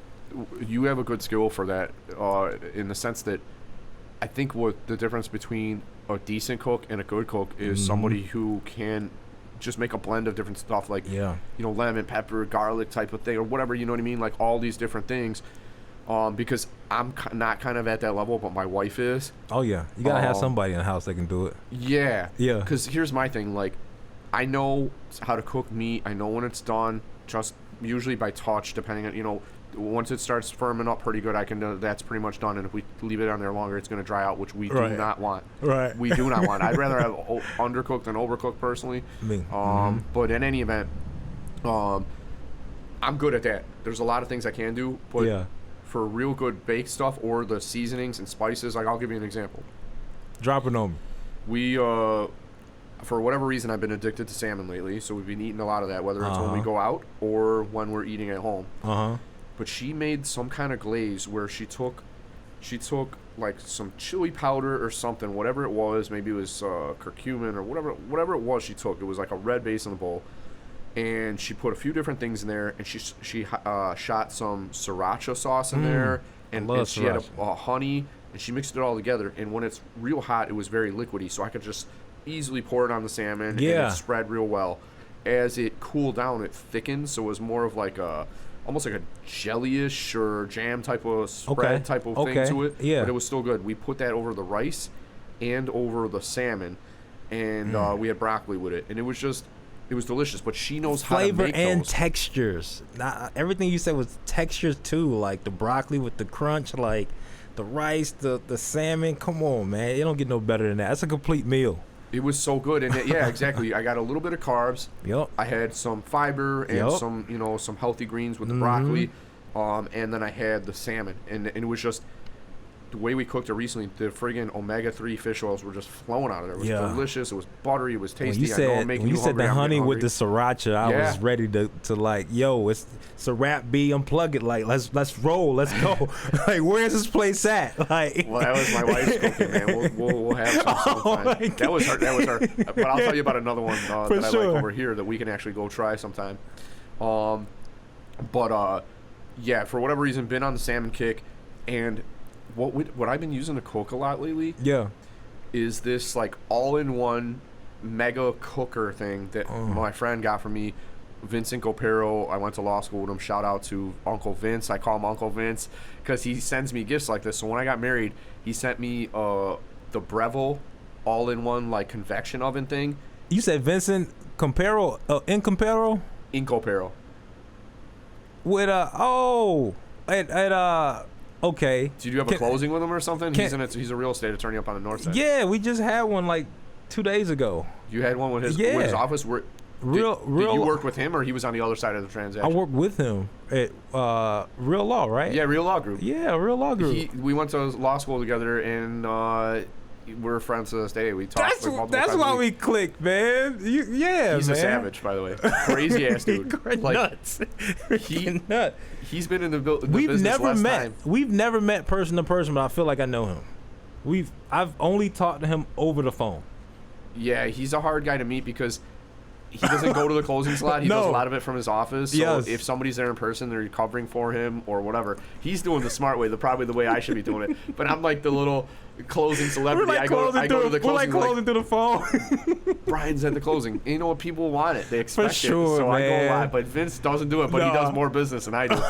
you have a good skill for that, in the sense that I think what the difference between a decent cook and a good cook is somebody who can just make a blend of different stuff, like lemon, pepper, garlic type of thing, or whatever, you know what I mean, like all these different things. Because I'm not kind of at that level, but my wife is. Oh yeah, you gotta have somebody in the house that can do it. Yeah. Because here's my thing, like I know how to cook meat. I know when it's done, just usually by touch, depending on once it starts firming up pretty good, I can know that's pretty much done. And if we leave it on there longer, it's going to dry out, which we do not want. Right. We do not want. I'd rather have undercooked than overcooked personally. But in any event, I'm good at that. There's a lot of things I can do, but for real good baked stuff or the seasonings and spices, like I'll give you an example. Drop it on me. We, for whatever reason, I've been addicted to salmon lately, so we've been eating a lot of that, whether it's when we go out or when we're eating at home. But she made some kind of glaze where she took like some chili powder or something, whatever it was. Maybe it was curcumin or whatever it was she took. It was like a red base in the bowl. And she put a few different things in there, and she shot some sriracha sauce in there. And she had a honey, and she mixed it all together. And when it's real hot, it was very liquidy, so I could just easily pour it on the salmon, and it spread real well. As it cooled down, it thickened, so it was more of like almost like a jelly-ish or jam type of spread type of thing to it. Yeah. But it was still good. We put that over the rice and over the salmon, and we had broccoli with it. And it was delicious. But she knows how to make flavor and those. Textures. Everything you said was textures too, like the broccoli with the crunch, like the rice, the salmon. Come on, man. It don't get no better than that. That's a complete meal. It was so good, and exactly. I got a little bit of carbs. Yep. I had some fiber and some healthy greens with the broccoli, and then I had the salmon, and it was just the way we cooked it recently, the friggin' omega-3 fish oils were just flowing out of there. It was delicious. It was buttery. It was tasty. When you said the honey with the sriracha, I was ready to like, yo, it's a wrap B, unplug it. Like, let's roll. Let's go. Like, where's this place at? Like, well, that was my wife's cooking, man. We'll have some sometime. That was her. But I'll tell you about another one that I like over here that we can actually go try sometime. Yeah, for whatever reason, been on the salmon kick, and what I've been using to cook a lot lately is this like all-in-one mega cooker thing that my friend got for me, Vincent Copero. I went to law school with him. Shout out to Uncle Vince. I call him Uncle Vince because he sends me gifts like this. So when I got married, he sent me the Breville all-in-one like convection oven thing. You said Vincent Copero, Incopero? Incopero. With okay. Did you have a closing with him or something? He's a real estate attorney up on the north side. Yeah, we just had one like 2 days ago. You had one with his office? Did you work with him or he was on the other side of the transaction? I worked with him at Real Law, right? Yeah, Real Law Group. Yeah, Real Law Group. We went to law school together and we're friends to this day. We talked. That's why we clicked, man. He's a savage, by the way. Crazy ass dude. Nuts. He's been in the business. We've never met person to person, but I feel like I know him. I've only talked to him over the phone. Yeah, he's a hard guy to meet because he doesn't go to the closing slot. He does a lot of it from his office. So if somebody's there in person, they're covering for him or whatever. He's doing the smart way, probably the way I should be doing it. But I'm like the little closing celebrity. I go to the closing. We're like closing through the phone. Brian's at the closing. You know what, people want it. They expect it. So I go a lot. But Vince doesn't do it. But he does more business than I do.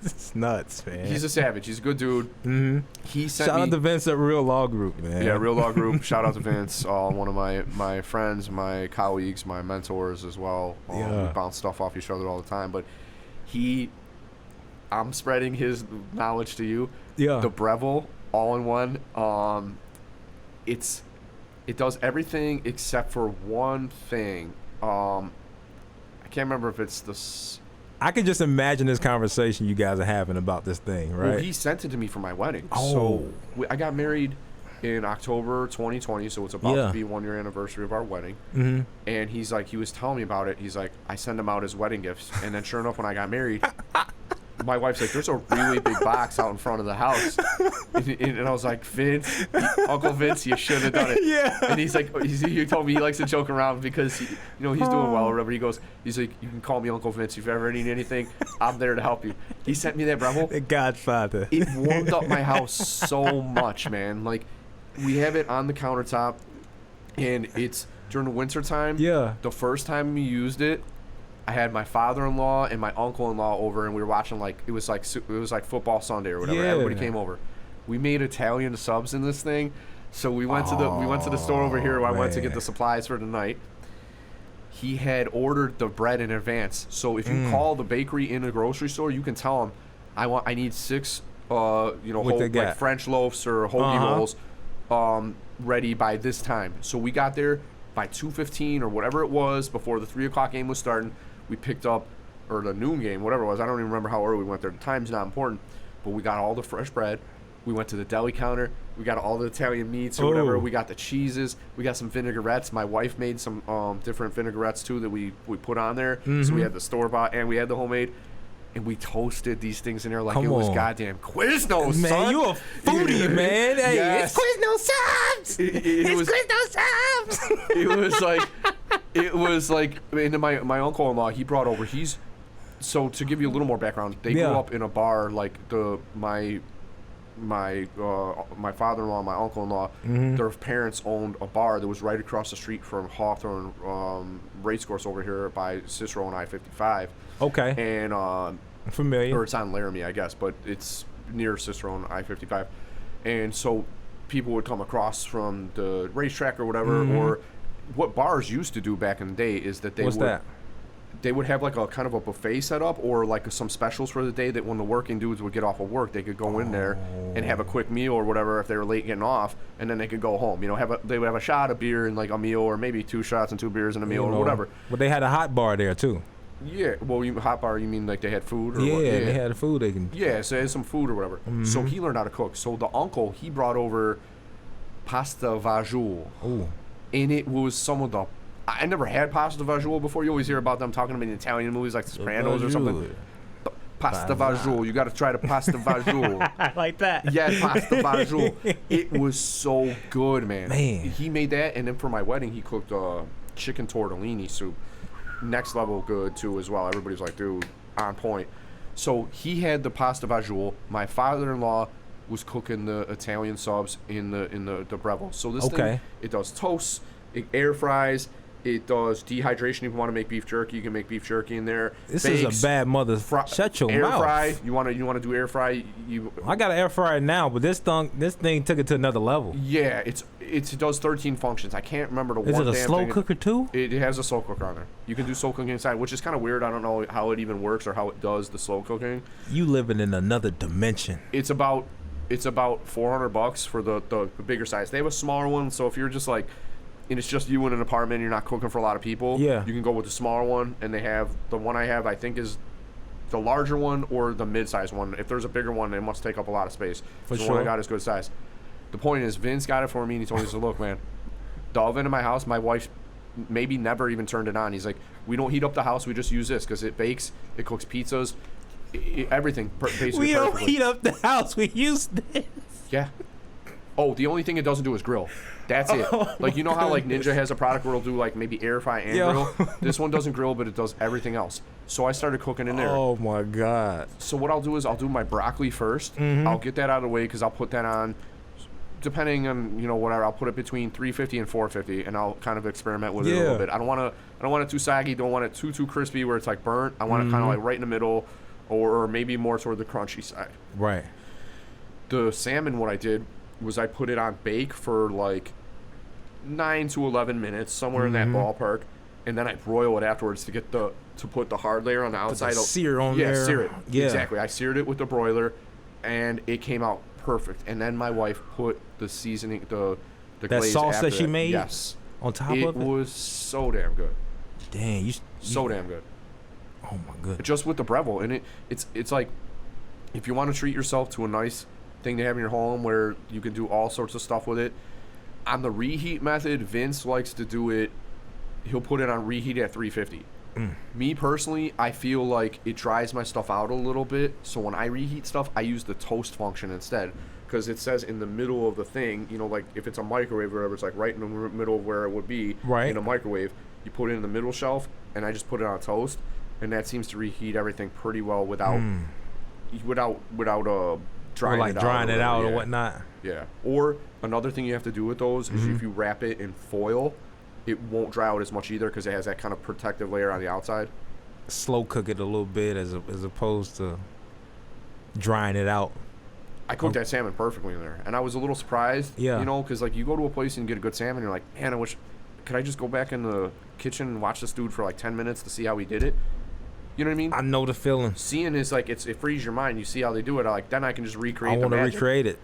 It's nuts, man. He's a savage. He's a good dude. Mm-hmm. Shout out to Vince at Real Law Group, man. Yeah, Real Law Group. Shout out to Vince. One of my friends, my colleagues, my mentors as well. We bounce stuff off each other all the time. But I'm spreading his knowledge to you. Yeah. The Breville all-in-one. It does everything except for one thing. I can't remember if it's I can just imagine this conversation you guys are having about this thing, right? Well, he sent it to me for my wedding. So I got married in October 2020, so it's about to be 1 year anniversary of our wedding. Mm-hmm. And he was telling me about it. He's like, I send him out as wedding gifts. And then sure enough, when I got married, my wife's like, there's a really big box out in front of the house. And I was like, Vince, Uncle Vince, you should have done it. Yeah. And he's like, he told me he likes to joke around because, he's doing well or whatever. He's like, you can call me Uncle Vince if you ever need anything. I'm there to help you. He sent me that Breville. The Godfather. It warmed up my house so much, man. Like, we have it on the countertop, and it's during the winter time. Yeah. The first time we used it, I had my father-in-law and my uncle-in-law over, and we were watching it was like football Sunday or whatever. Yeah. Everybody came over. We made Italian subs in this thing, so we went to the store over here. I went to get the supplies for the night. He had ordered the bread in advance, so if you call the bakery in the grocery store, you can tell them, I need 6 whole, like French loaves or hoagie rolls ready by this time. So we got there by 2:15 or whatever it was before the 3 o'clock game was starting. We picked up, or the noon game, whatever it was. I don't even remember how early we went there. The time's not important. But we got all the fresh bread. We went to the deli counter. We got all the Italian meats or whatever. We got the cheeses. We got some vinaigrettes. My wife made some different vinaigrettes, too, that we put on there. Mm-hmm. So we had the store-bought and we had the homemade. And we toasted these things in there like it was goddamn Quiznos, man, son. You a foodie, man. Hey, yes. It's Quiznos subs. It's Quiznos subs. It was like, and my uncle-in-law, he brought over, so to give you a little more background, they grew up in a bar, like my father-in-law and my uncle-in-law, their parents owned a bar that was right across the street from Hawthorne Racecourse over here by Cicero and I-55. Okay. And familiar. Or it's on Laramie, I guess, but it's near Cicero and I-55. And so people would come across from the racetrack or whatever, or what bars used to do back in the day is that they would have like a kind of a buffet set up or like some specials for the day that when the working dudes would get off of work, they could go in there and have a quick meal or whatever if they were late getting off, and then they could go home. They would have a shot of beer and like a meal, or maybe 2 shots and 2 beers and a meal or whatever. But they had a hot bar there too. Yeah, well, hot bar, you mean like they had food? Or Yeah, what? they had food they can. Yeah, so they had some food or whatever. Mm-hmm. So he learned how to cook. So the uncle, he brought over pasta vajoule. Ooh. And it was some of the... I never had pasta vajoule before. You always hear about them talking about in Italian movies like The Sopranos or something. Pasta vajoule. You got to try the pasta vajoule. I like that. Yeah, pasta vajoule. It was so good, man. Man. He made that, and then for my wedding, he cooked chicken tortellini soup. Next level good, too, as well. Everybody's like, dude, on point. So he had the pasta vajoule. My father-in-law was cooking the Italian subs in the Breville. So this thing, it does toasts, it air fries, it does dehydration. If you want to make beef jerky, you can make beef jerky in there. This is a bad mother. Shut your mouth. Air fry. You want to do air fry? I got an air fryer now, but this thing took it to another level. Yeah, it does 13 functions. I can't remember the one. Is it a damn slow thing. cooker too? It has a slow cooker on there. You can do slow cooking inside, which is kind of weird. I don't know how it even works or how it does the slow cooking. You living in another dimension. It's about $400 for the bigger size. They have a smaller one, so if you're just like, and it's just you in an apartment, you're not cooking for a lot of people. Yeah. You can go with the smaller one, and they have the one I have. I think is the larger one or the mid-size one. If there's a bigger one, it must take up a lot of space. For the sure. one I got is good size. The point is, Vince got it for me, and he told me, he said, look, man, the oven in my house, my wife maybe never even turned it on. He's like, we don't heat up the house, we just use this because it bakes, it cooks pizzas, everything basically. We don't perfectly. heat up the house. We use this. Yeah. Oh, the only thing it doesn't do is grill. That's it. Like, you know how like Ninja has a product where it'll do like maybe air fry and grill? This one doesn't grill, but it does everything else. So I started cooking in there. Oh my God. So what I'll do is I'll do my broccoli first. Mm-hmm. I'll get that out of the way because I'll put that on, depending on, whatever, I'll put it between 350 and 450, and I'll kind of experiment with it a little bit. I don't want it too saggy, don't want it too crispy where it's like burnt. I want it kind of like right in the middle, or maybe more toward the crunchy side. Right. The salmon, what I did was I put it on bake for like 9 to 11 minutes, somewhere in that ballpark, and then I broil it afterwards to put the hard layer on the outside. Sear on there. Yeah, sear it. Yeah. Exactly. I seared it with the broiler, and it came out perfect. And then my wife put the seasoning, the that glaze sauce after that she made. Yes. On top It of it. was so damn good. Dang, So damn good. Oh my goodness. Just with the Breville, and it's like, if you want to treat yourself to a nice thing to have in your home where you can do all sorts of stuff with it. On the reheat method, Vince likes to do it. He'll put it on reheat at 350. Me personally, I feel like it dries my stuff out a little bit. So when I reheat stuff, I use the toast function instead, because it says in the middle of the thing, like if it's a microwave or whatever, it's like right in the middle of where it would be in a microwave. You put it in the middle shelf, and I just put it on toast, and that seems to reheat everything pretty well without drying it out or whatnot. Yeah. Or another thing you have to do with those is if you wrap it in foil, it won't dry out as much either because it has that kind of protective layer on the outside. Slow cook it a little bit as opposed to drying it out. I cooked that salmon perfectly in there, and I was a little surprised. Yeah. Because like you go to a place and get a good salmon, you're like, man, could I just go back in the kitchen and watch this dude for like 10 minutes to see how he did it? You know what I mean? I know the feeling. Seeing is like it frees your mind. You see how they do it. Then I can just recreate. I want to recreate it.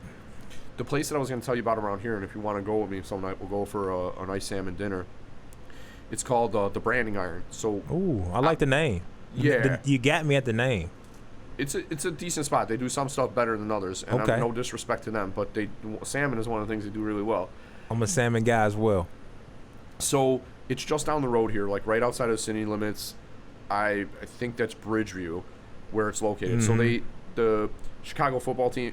The place that I was going to tell you about around here, and if you want to go with me some night, we'll go for a nice salmon dinner. It's called the Branding Iron. So. Ooh, I like the name. Yeah. You got me at the name. It's a decent spot. They do some stuff better than others, and no disrespect to them, but salmon is one of the things they do really well. I'm a salmon guy as well. So it's just down the road here, like right outside of the city limits. I think that's Bridgeview, where it's located. So the Chicago football team.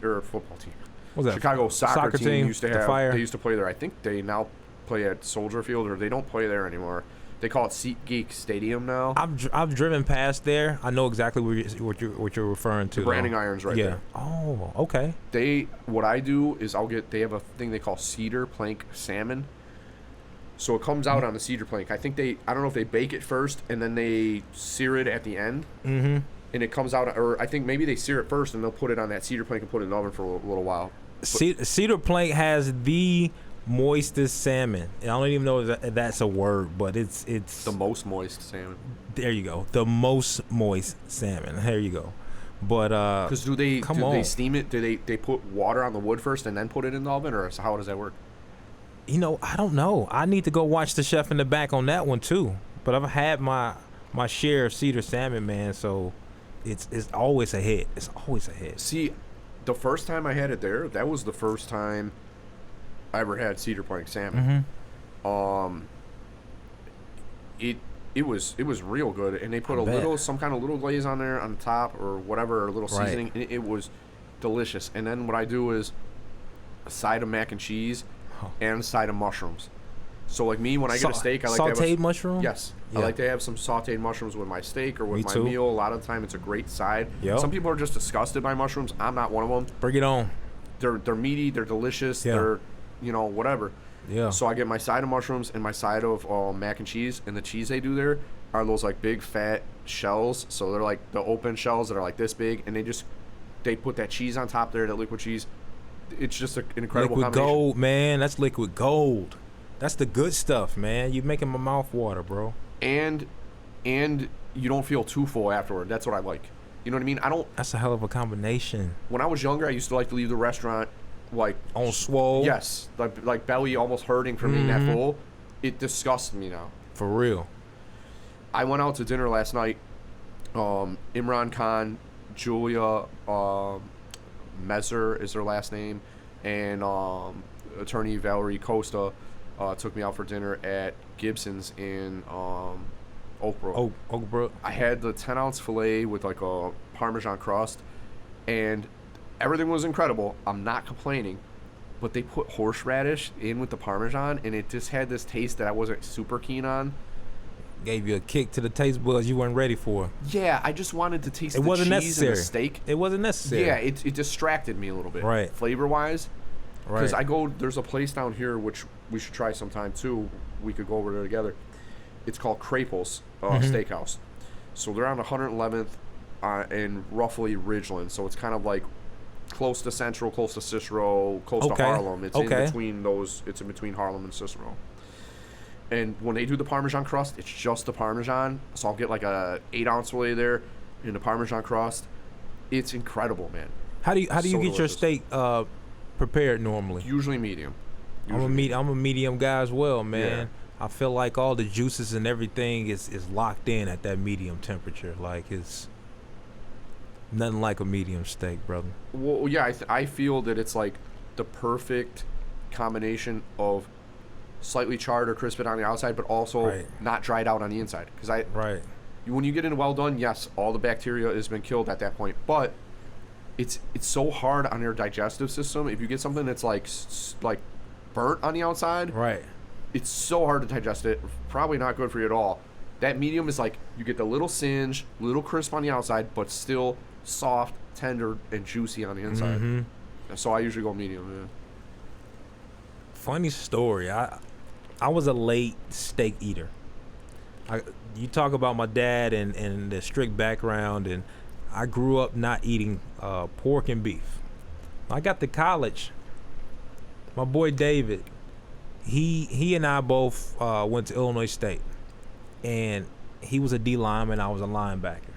What's that? Chicago soccer team used to have. Fire. They used to play there. I think they now play at Soldier Field, or they don't play there anymore. They call it SeatGeek Stadium now. I've driven past there. I know exactly what you're referring to. The Branding Irons right there. Oh, okay. What I do is they have a thing they call cedar plank salmon. So it comes out on the cedar plank. I don't know if they bake it first and then they sear it at the end. Mm-hmm. And it comes out, or I think maybe they sear it first and they'll put it on that cedar plank and put it in the oven for a little while. Cedar plank has the moistest salmon. I don't even know if that's a word, but it's the most moist salmon. There you go. The most moist salmon. There you go. But because do they steam it? Do they put water on the wood first and then put it in the oven, or how does that work? I don't know. I need to go watch the chef in the back on that one too. But I've had my my share of cedar salmon, man. So it's always a hit. It's always a hit. See, the first time I had it there, that was the first time I ever had cedar plank salmon. It was real good, and they put some kind of little glaze on there on the top or whatever, or a little seasoning, and it was delicious. And then what I do is a side of mac and cheese and a side of mushrooms. So like me, when I get a steak, I like sauteed to have mushroom. Yes, Yeah. I like to have some sauteed mushrooms with my steak or with Me my too. meal. A lot of the time, it's a great side. Yep. Some people are just disgusted by mushrooms. I'm not one of them. Bring it on. They're meaty. They're delicious. Yeah. They're whatever. Yeah. So I get my side of mushrooms and my side of mac and cheese, and the cheese they do there are those like big fat shells. So they're like the open shells that are like this big, and they put that cheese on top there, that liquid cheese. It's just an incredible liquid combination. gold, man. That's liquid gold. That's the good stuff, man. You're making my mouth water, bro. And you don't feel too full afterward. That's what I like. You know what I mean? That's a hell of a combination. When I was younger, I used to like to leave the restaurant like On swole. yes, like belly almost hurting from being that full. It disgusts me now. For real. I went out to dinner last night. Imran Khan, Julia Messer is her last name, and attorney Valerie Costa took me out for dinner at Gibson's in Oakbrook. Oakbrook. I had the 10-ounce filet with like a Parmesan crust, and everything was incredible. I'm not complaining, but they put horseradish in with the Parmesan, and it just had this taste that I wasn't super keen on. Gave you a kick to the taste buds you weren't ready for. Yeah, I just wanted to taste It the wasn't cheese and necessary. the steak. It wasn't necessary. Yeah, it distracted me a little bit, Right. flavor-wise. Because Right. there's a place down here which we should try sometime too. We could go over there together. It's called Crepel's Steakhouse. So they're on 111th in roughly Ridgeland. So it's kind of like close to Central, close to Cicero, close to Harlem. It's in between those. It's in between Harlem and Cicero. And when they do the Parmesan crust, it's just the Parmesan. So I'll get like a 8-ounce filet there in the Parmesan crust. It's incredible, man. How do you So get your delicious. steak prepared normally? Usually medium. I'm a medium guy as well, man. Yeah. I feel like all the juices and everything is locked in at that medium temperature. Like it's nothing like a medium steak, brother. Well, yeah, I feel that it's like the perfect combination of slightly charred or crisped on the outside, but also Right. not dried out on the inside. Because Right. when you get in well done, yes, all the bacteria has been killed at that point, but it's so hard on your digestive system. If you get something that's like burnt on the outside, Right. it's so hard to digest it. Probably not good for you at all. That medium is like you get the little singe, little crisp on the outside, but still soft, tender, and juicy on the inside. Mhm. So I usually go medium. Yeah. Funny story. I was a late steak eater. You talk about my dad and the strict background, and I grew up not eating pork and beef. I got to college. My boy David, he and I both went to Illinois State, and he was a D lineman, I was a linebacker,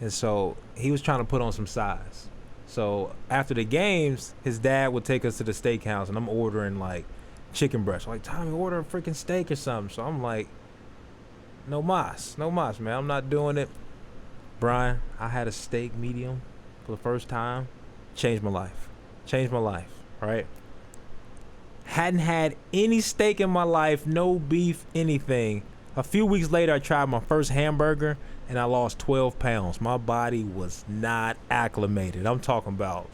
and so he was trying to put on some size. So after the games, his dad would take us to the steakhouse, and I'm ordering like chicken breast. Like, Tommy, order a freaking steak or something. So I'm like, no mas, man. I'm not doing it. Brian, I had a steak medium for the first time. Changed my life. Right? Hadn't had any steak in my life, no beef, anything. A few weeks later, I tried my first hamburger, and I lost 12 pounds. My body was not acclimated. I'm talking about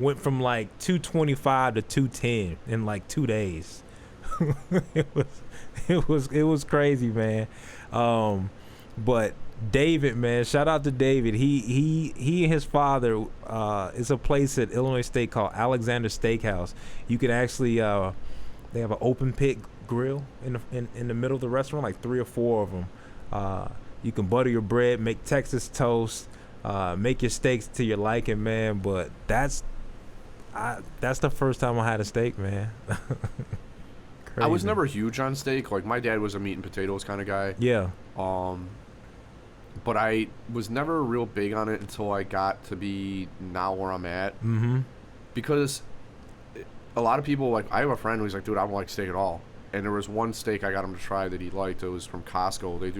went from like 225 to 210 in like 2 days. it was crazy, man. But David, man, shout out to David. He and his father, it's a place at Illinois State called Alexander Steakhouse. You can actually they have an open pit grill in the middle of the restaurant, like 3 or 4 of them. You can butter your bread, make Texas toast, make your steaks to your liking, man. But that's the first time I had a steak, man. I was never huge on steak. Like my dad was a meat and potatoes kind of guy. Yeah. But I was never real big on it until I got to be now where I'm at. Mm-hmm. Because a lot of people, like, I have a friend who's like, dude, I don't like steak at all. And there was one steak I got him to try that he liked. It was from Costco. They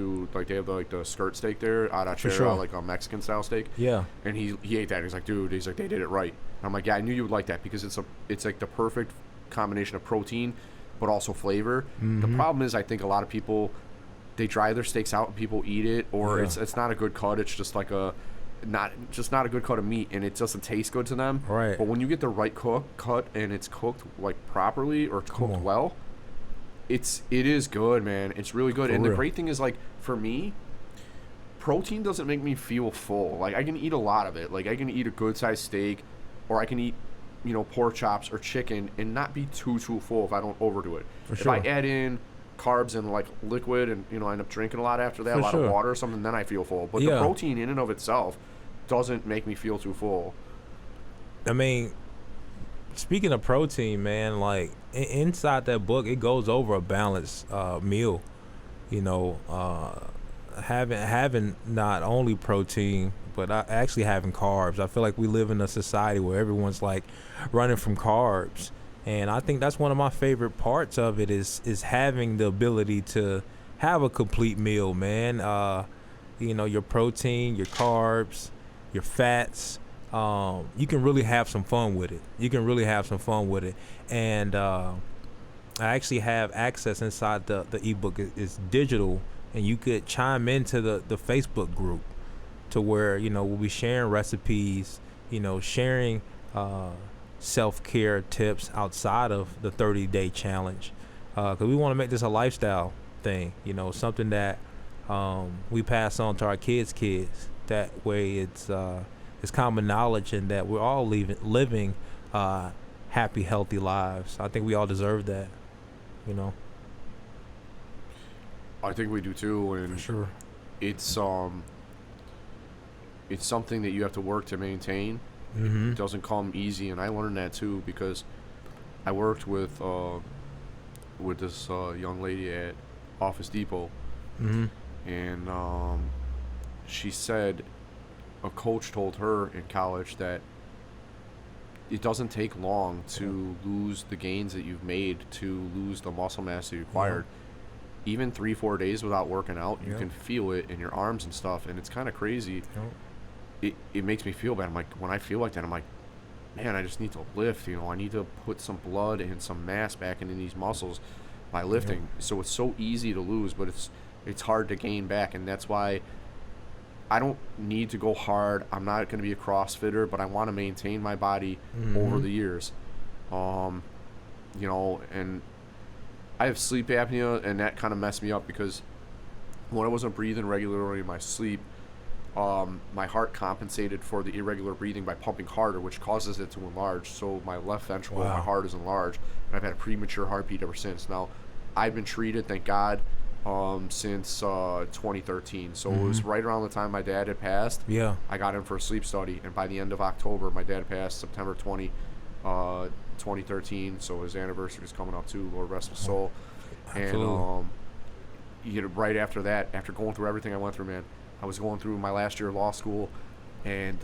have like the skirt steak there, arrachera, like a Mexican style steak. Yeah. And he ate that. And he's like, dude, they did it right. And I'm like, yeah, I knew you would like that because it's like the perfect combination of protein, but also flavor. The problem is, I think a lot of people, they dry their steaks out and people eat it, or it's not a good cut. It's just like not a good cut of meat, and it doesn't taste good to them. Right. But when you get the right cut and it's cooked like properly or cooked well, it is good, man. It's really good. And the great thing is, like, for me, protein doesn't make me feel full. Like, I can eat a lot of it. Like, I can eat a good sized steak, or I can eat, pork chops or chicken and not be too full if I don't overdo it. If I add in carbs and like liquid and I end up drinking a lot after that, a lot of water or something, then I feel full. But the protein in and of itself doesn't make me feel too full. I mean, speaking of protein, man, like inside that book, it goes over a balanced meal. Having not only protein, but actually having carbs. I feel like we live in a society where everyone's like running from carbs. And I think that's one of my favorite parts of it is having the ability to have a complete meal, man. Your protein, your carbs, your fats. You can really have some fun with it. And I actually have access inside the ebook. It's digital, and you could chime into the Facebook group to where, we'll be sharing recipes, sharing self-care tips outside of the 30-day challenge, because we want to make this a lifestyle thing, something that we pass on to our kids. That way it's common knowledge, and that we're all living happy, healthy lives. I think we all deserve that. I think we do too, and for sure, it's something that you have to work to maintain. It doesn't come easy, and I learned that too because I worked with this young lady at Office Depot, and she said a coach told her in college that it doesn't take long to lose the gains that you've made, to lose the muscle mass that you acquired. Even 3-4 days without working out, you can feel it in your arms and stuff, and it's kind of crazy. It makes me feel bad. I'm like, when I feel like that, I'm like, man, I just need to lift. I need to put some blood and some mass back into these muscles by lifting. So it's so easy to lose, but it's hard to gain back, and that's why I don't need to go hard. I'm not going to be a CrossFitter, but I want to maintain my body over the years. And I have sleep apnea, and that kind of messed me up because when I wasn't breathing regularly in my sleep, my heart compensated for the irregular breathing by pumping harder, which causes it to enlarge. So my left ventricle, my heart is enlarged, and I've had a premature heartbeat ever since. Now, I've been treated, thank God, since 2013. So it was right around the time my dad had passed. I got in for a sleep study, and by the end of October, my dad passed September 2013. So his anniversary is coming up too. Lord rest his soul. Absolutely. And right after that, after going through everything I went through, man, I was going through my last year of law school, and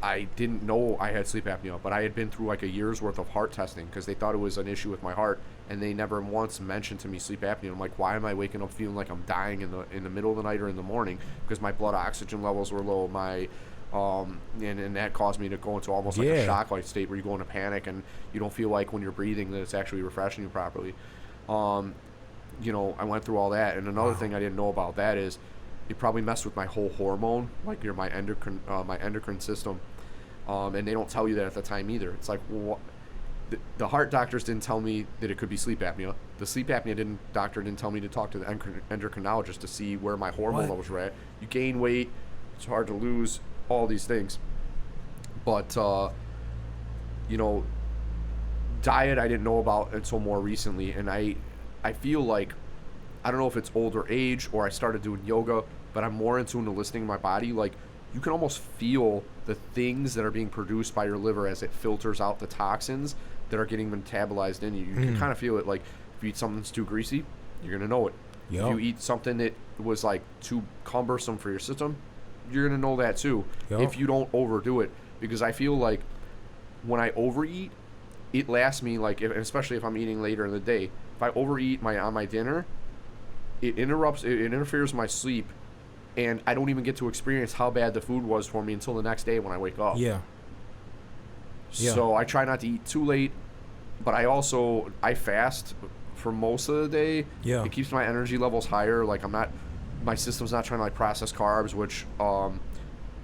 I didn't know I had sleep apnea, but I had been through like a year's worth of heart testing because they thought it was an issue with my heart, and they never once mentioned to me sleep apnea. I'm like, why am I waking up feeling like I'm dying in the middle of the night or in the morning? Because my blood oxygen levels were low. And that caused me to go into almost like a shock-like state where you go into panic and you don't feel like when you're breathing that it's actually refreshing you properly. I went through all that, and another thing I didn't know about that is it probably messed with my whole hormone, like my endocrine system, and they don't tell you that at the time either. It's like, the heart doctors didn't tell me that it could be sleep apnea. The sleep apnea doctor didn't tell me to talk to the endocrinologist to see where my hormone levels were at. You gain weight, it's hard to lose, all these things. But diet I didn't know about until more recently, and I feel like, I don't know if it's older age or I started doing yoga, but I'm more in tune to listening to my body. Like, you can almost feel the things that are being produced by your liver as it filters out the toxins that are getting metabolized in you. You can kind of feel it. Like, if you eat something that's too greasy, you're going to know it. If you eat something that was like too cumbersome for your system, you're going to know that too. If you don't overdo it. Because I feel like when I overeat, it lasts me, like, especially if I'm eating later in the day, if I overeat on my dinner, it interferes with my sleep, and I don't even get to experience how bad the food was for me until the next day when I wake up. Yeah. So I try not to eat too late, but I fast for most of the day. Yeah. It keeps my energy levels higher. Like my system's not trying to like process carbs, which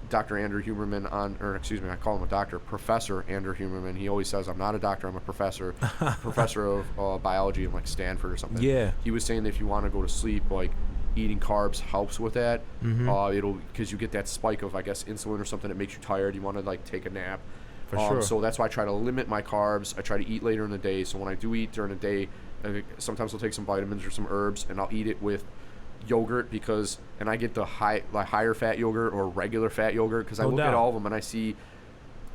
Dr. Andrew Huberman I call him a doctor, Professor Andrew Huberman. He always says, I'm not a doctor, I'm a professor, professor of biology in like Stanford or something. Yeah. He was saying that if you want to go to sleep, like eating carbs helps with that. Mm-hmm. Because you get that spike of, I guess, insulin or something that makes you tired. You want to like take a nap. For sure. So that's why I try to limit my carbs. I try to eat later in the day. So when I do eat during the day, sometimes I'll take some vitamins or some herbs, and I'll eat it with yogurt and I get the higher fat yogurt or regular fat yogurt because I look at all of them and I see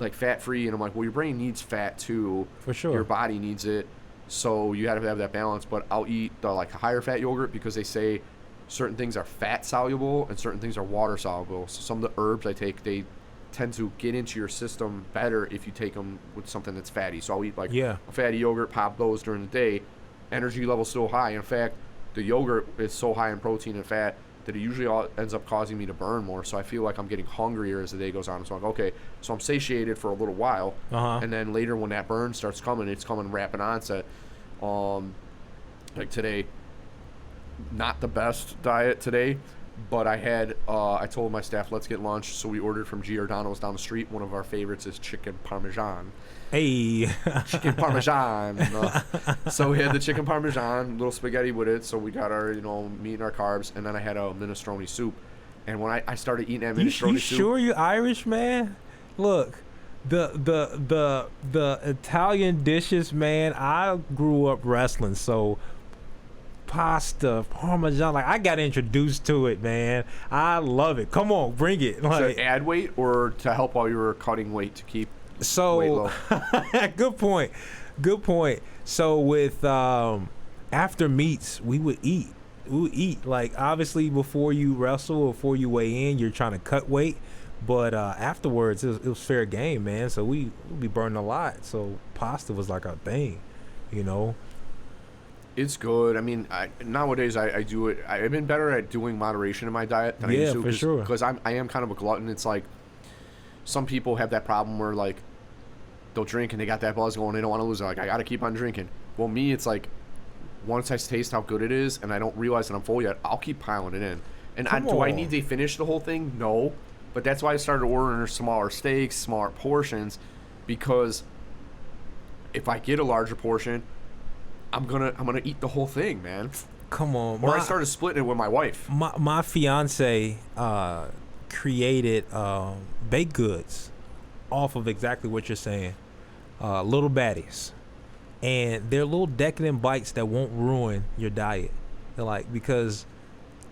like fat free, and I'm like, well, your brain needs fat too. For sure. Your body needs it. So you got to have that balance. But I'll eat the like higher fat yogurt because they say certain things are fat soluble and certain things are water soluble. So some of the herbs I take, they tend to get into your system better if you take them with something that's fatty. So I'll eat like a fatty yogurt, pop those during the day. Energy level's still high. In fact, the yogurt is so high in protein and fat that it usually ends up causing me to burn more. So I feel like I'm getting hungrier as the day goes on. So I'm like, okay, so I'm satiated for a little while. And then later when that burn starts coming, it's coming rapid onset. Like today, not the best diet today, but I told my staff, let's get lunch. So we ordered from Giordano's down the street. One of our favorites is chicken parmesan. Hey. Chicken parmesan. So we had the chicken parmesan, little spaghetti with it. So we got our, meat and our carbs. And then I had a minestrone soup. And when I started eating that minestrone soup. You sure you're Irish, man? Look, the Italian dishes, man, I grew up wrestling. So pasta, parmesan, like I got introduced to it, man. I love it. Come on, bring it. Like, to add weight or to help while you were cutting weight to keep weight low? Good point. So with after meets, we would eat. Like obviously before you wrestle or before you weigh in, you're trying to cut weight. But afterwards, it was fair game, man. So we'd be burning a lot. So pasta was like our thing, It's good. I mean, nowadays I do it. I've been better at doing moderation in my diet than I used to. For sure. Because I am kind of a glutton. It's like some people have that problem where like they'll drink and they got that buzz going. They don't want to lose it. Like, I got to keep on drinking. Well, me, it's like once I taste how good it is and I don't realize that I'm full yet, I'll keep piling it in. And do I need to finish the whole thing? No. But that's why I started ordering smaller steaks, smaller portions, because if I get a larger portion, I'm gonna eat the whole thing, man. Come on. Or I started splitting it with my wife. My fiance created baked goods off of exactly what you're saying. Little baddies. And they're little decadent bites that won't ruin your diet. They're like, because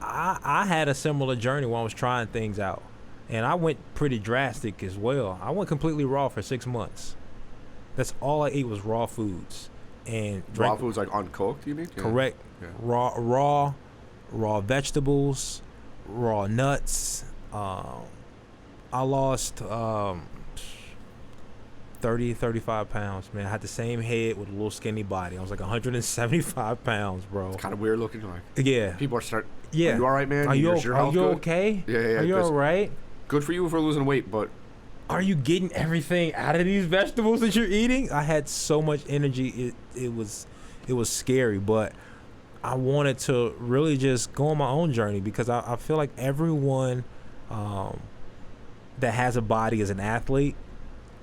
I had a similar journey when I was trying things out. And I went pretty drastic as well. I went completely raw for 6 months. That's all I ate was raw foods. And raw foods like uncooked, you mean? Correct. Yeah. Raw vegetables, raw nuts. I lost 35 pounds, man. I had the same head with a little skinny body. I was like 175 pounds, bro. It's kind of weird looking. Like, yeah. People are starting. Yeah. Are you all right, man? Are you good? okay? Yeah. Are you all right? Good for you for losing weight, but are you getting everything out of these vegetables that you're eating? I had so much energy. It was scary, but I wanted to really just go on my own journey because I feel like everyone that has a body is an athlete,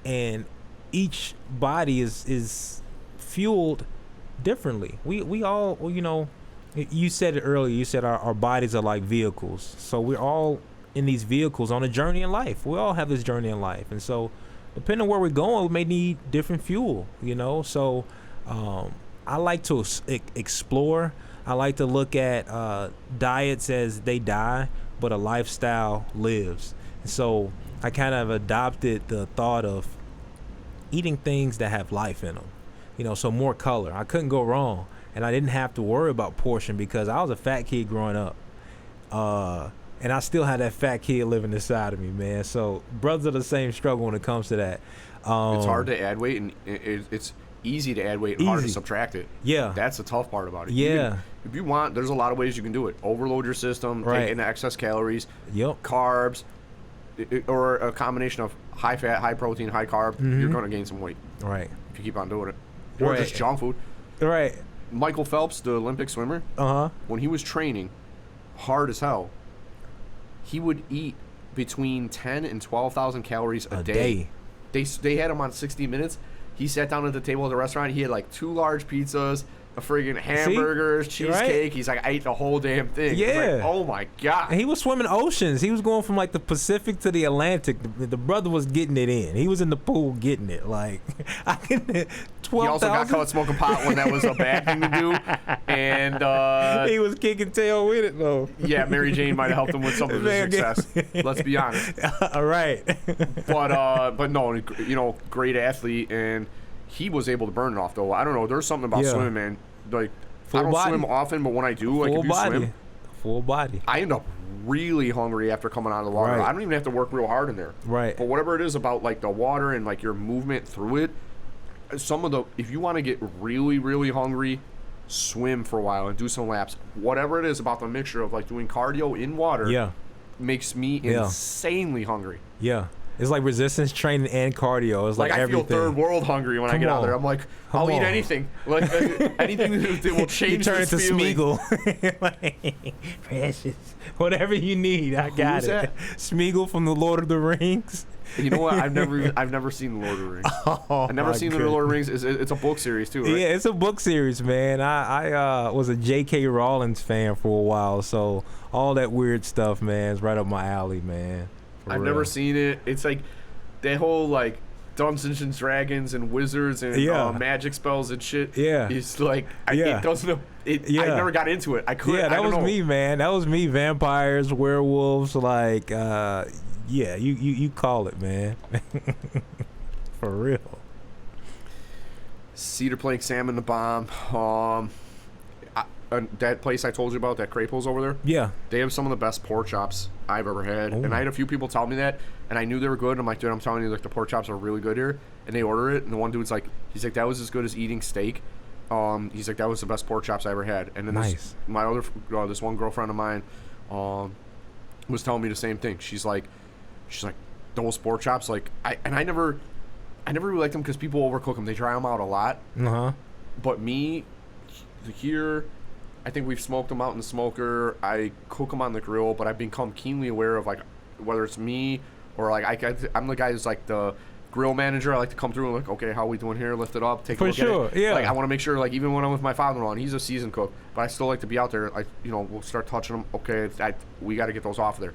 and each body is fueled differently. We all, you said it earlier. You said our bodies are like vehicles. So we're all in these vehicles on a journey in life. We all have this journey in life. And so depending on where we're going, we may need different fuel, So I like to explore. I like to look at diets as they die, but a lifestyle lives. And so I kind of adopted the thought of eating things that have life in them, so more color. I couldn't go wrong. And I didn't have to worry about portion because I was a fat kid growing up. And I still had that fat kid living inside of me, man. So brothers are the same struggle when it comes to that. It's hard to add weight, and it's easy to add weight and hard to Easy. subtract it. Yeah. That's the tough part about it. Yeah. If you want, there's a lot of ways you can do it. Overload your system, Right. take in excess calories, Yep. carbs, or a combination of high fat, high protein, high carb. You're going to gain some weight Right. if you keep on doing it. Or Right. just junk food. Right. Michael Phelps, the Olympic swimmer, when he was training hard as hell, he would eat between 10 and 12,000 calories a day. They had him on 60 Minutes. He sat down at the table at the restaurant. He had like 2 large pizzas, a friggin' hamburgers, cheesecake. Right. He's like, I ate the whole damn thing. Yeah. It's like, oh my God. And he was swimming oceans. He was going from like the Pacific to the Atlantic. The brother was getting it in. He was in the pool getting it. Like, I can 12,000. He also got caught smoking pot when that was a bad thing to do. And he was kicking tail with it though. yeah, Mary Jane might have helped him with some of his success. Let's be honest. All right. But no, you know, great athlete, and he was able to burn it off though. I don't know. There's something about swimming, man. Like, Full I don't body. swim often, but when I do, like Full if you body. swim, Full body. I end up really hungry after coming out of the water. Right. I don't even have to work real hard in there. Right. But whatever it is about like the water and like your movement through it, if you want to get really, really hungry, swim for a while and do some laps. Whatever it is about the mixture of like doing cardio in water Yeah. makes me insanely hungry. Yeah. It's like resistance training and cardio. It's like I everything. feel third world hungry when I Come get out on. there. I'm like, Come I'll eat on. anything. Like anything that will change You turn this into feeling. Smeagol. Like, precious. Whatever you need, I got Who's it. that? Smeagol from the Lord of the Rings. You know what? I've never seen the Lord of the Rings. Oh, I've never my seen the goodness. Lord of the Rings. It's a book series too, right? Yeah, it's a book series, man. I was a J.K. Rowling fan for a while, so all that weird stuff, man, is right up my alley, man. For I've real. never seen it. It's like that whole like Dungeons and Dragons and wizards and Yeah. magic spells and shit. Yeah. It's like Yeah. it doesn't. Yeah. I never got into it. I couldn't. Yeah, that I don't was know. me, man. That was me. Vampires, werewolves, like, yeah, you call it, man. For real. Cedar Plank Salmon, the bomb. That place I told you about, that Crepel's over there. Yeah. They have some of the best pork chops I've ever had. Ooh. And I had a few people tell me that, and I knew they were good. I'm like, dude, I'm telling you, like, the pork chops are really good here. And they order it, and the one dude's like, he's like, that was as good as eating steak. He's like, that was the best pork chops I ever had. And then Nice. this one girlfriend of mine was telling me the same thing. She's like, those pork chops, like, I never really liked them because people overcook them. They dry them out a lot. Uh-huh. But me, here, I think we've smoked them out in the smoker. I cook them on the grill, but I've become keenly aware of, like, whether it's me or, like, I'm the guy who's, like, the grill manager. I like to come through and, like, okay, how are we doing here? Lift it up, take a For look sure, at it. yeah. Like, I want to make sure, like, even when I'm with my father-in-law, and he's a seasoned cook, but I still like to be out there. Like, you know, we'll start touching them. Okay, we got to get those off of there.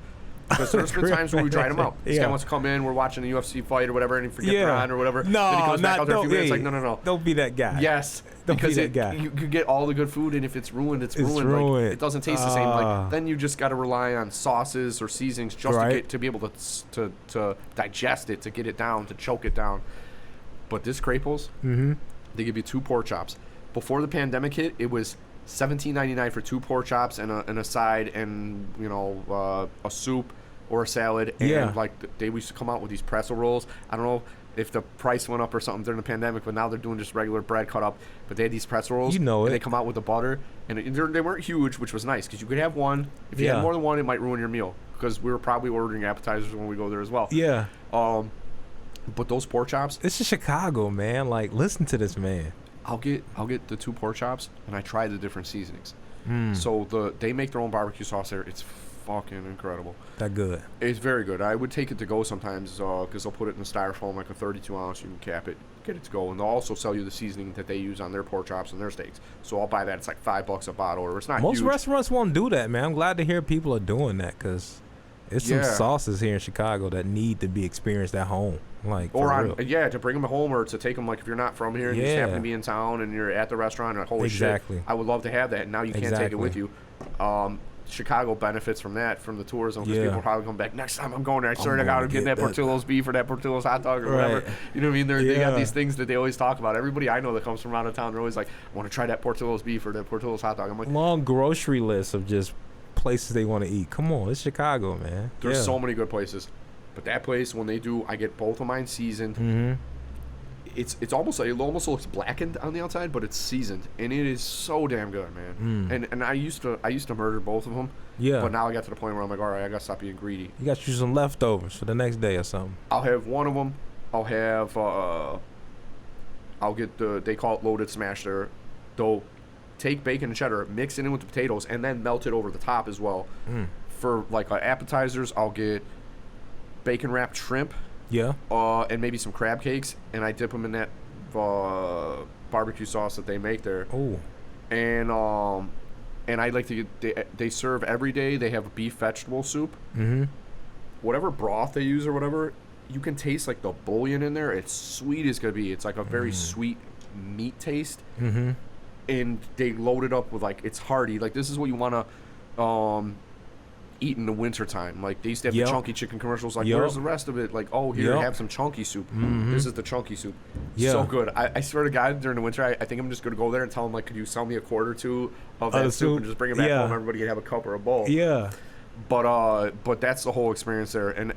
Because there's been times where we dried them out. This guy Yeah. wants to come in, we're watching a UFC fight or whatever, and he forgets Yeah. they're on or whatever. No, then he goes back out there a few minutes, hey, like, no. Don't be that guy. Yes, Don't be because that guy. you could get all the good food, and if it's ruined, it's ruined. ruined. Like, it doesn't taste the same. Like, then you just got to rely on sauces or seasonings just Right. to be able to digest it, to get it down, to choke it down. But this Crepel's, they give you 2 pork chops. Before the pandemic hit, it was $17.99 for 2 pork chops and a side, and you know, a soup or a salad. And Yeah. like they used to come out with these pretzel rolls. I don't know if the price went up or something during the pandemic, but now they're doing just regular bread cut up. But they had these pretzel rolls. You know and it. they come out with the butter, and they weren't huge, which was nice because you could have one. If you Yeah. had more than one, it might ruin your meal because we were probably ordering appetizers when we go there as well. Yeah. But those pork chops, This is Chicago, man. Like, listen to this man. I'll get the 2 pork chops, and I try the different seasonings. Mm. So they make their own barbecue sauce there. It's fucking incredible. That good. It's very good. I would take it to go sometimes because they'll put it in a styrofoam, like a 32 ounce. You can cap it, get it to go, and they'll also sell you the seasoning that they use on their pork chops and their steaks. So I'll buy that. It's like $5 a bottle, or it's not Most huge. restaurants won't do that, man. I'm glad to hear people are doing that because there's some Yeah. sauces here in Chicago that need to be experienced at home. Like, Or for on, real. yeah, to bring them home or to take them, like, if you're not from here and you just happen Yeah. to be in town and you're at the restaurant and holy Exactly. shit, I would love to have that. And now you can't take it with you. Chicago benefits from that, from the tourism, because Yeah. people probably come back next time I'm going there. I swear to I'm God, gonna I'm getting get that that. Portillo's beef or that Portillo's hot dog or Right. whatever. You know what I mean? They got Yeah. these things that they always talk about. Everybody I know that comes from out of town, they're always like, I want to try that Portillo's beef or that Portillo's hot dog. I'm like, Long grocery list of just places they want to eat. Come on, it's Chicago, man. there's so many good places. But that place, when they do, I get both of mine seasoned. Mm-hmm. it's almost like it almost looks blackened on the outside, but it's seasoned, and it is so damn good, man. And I used to murder both of them. Yeah. But now I got to the point where I'm like, all right, I gotta stop being greedy. You got you some leftovers for the next day or something. I'll have one of them. I'll have I'll get they call it loaded smash there. They'll take bacon and cheddar, mix it in with the potatoes, and then melt it over the top as well. For like appetizers, I'll get bacon wrapped shrimp. Yeah. And maybe some crab cakes, and I dip them in that barbecue sauce that they make there. Oh. And I like to get, they serve every day. They have a beef vegetable soup. Whatever broth they use or whatever, you can taste like the bouillon in there. It's sweet as could be. It's like a very sweet meat taste. And they load it up with like, it's hearty. Like this is what you want to eat in the wintertime. Like they used to have the chunky chicken commercials. Like where's the rest of it? Like, oh, here, have some chunky soup. This is the chunky soup. So good. I swear to God, during the winter, I think I'm just gonna go there and tell them like, could you sell me a quart or two of that soup and just bring it back home? Everybody can have a cup or a bowl. But that's the whole experience there. And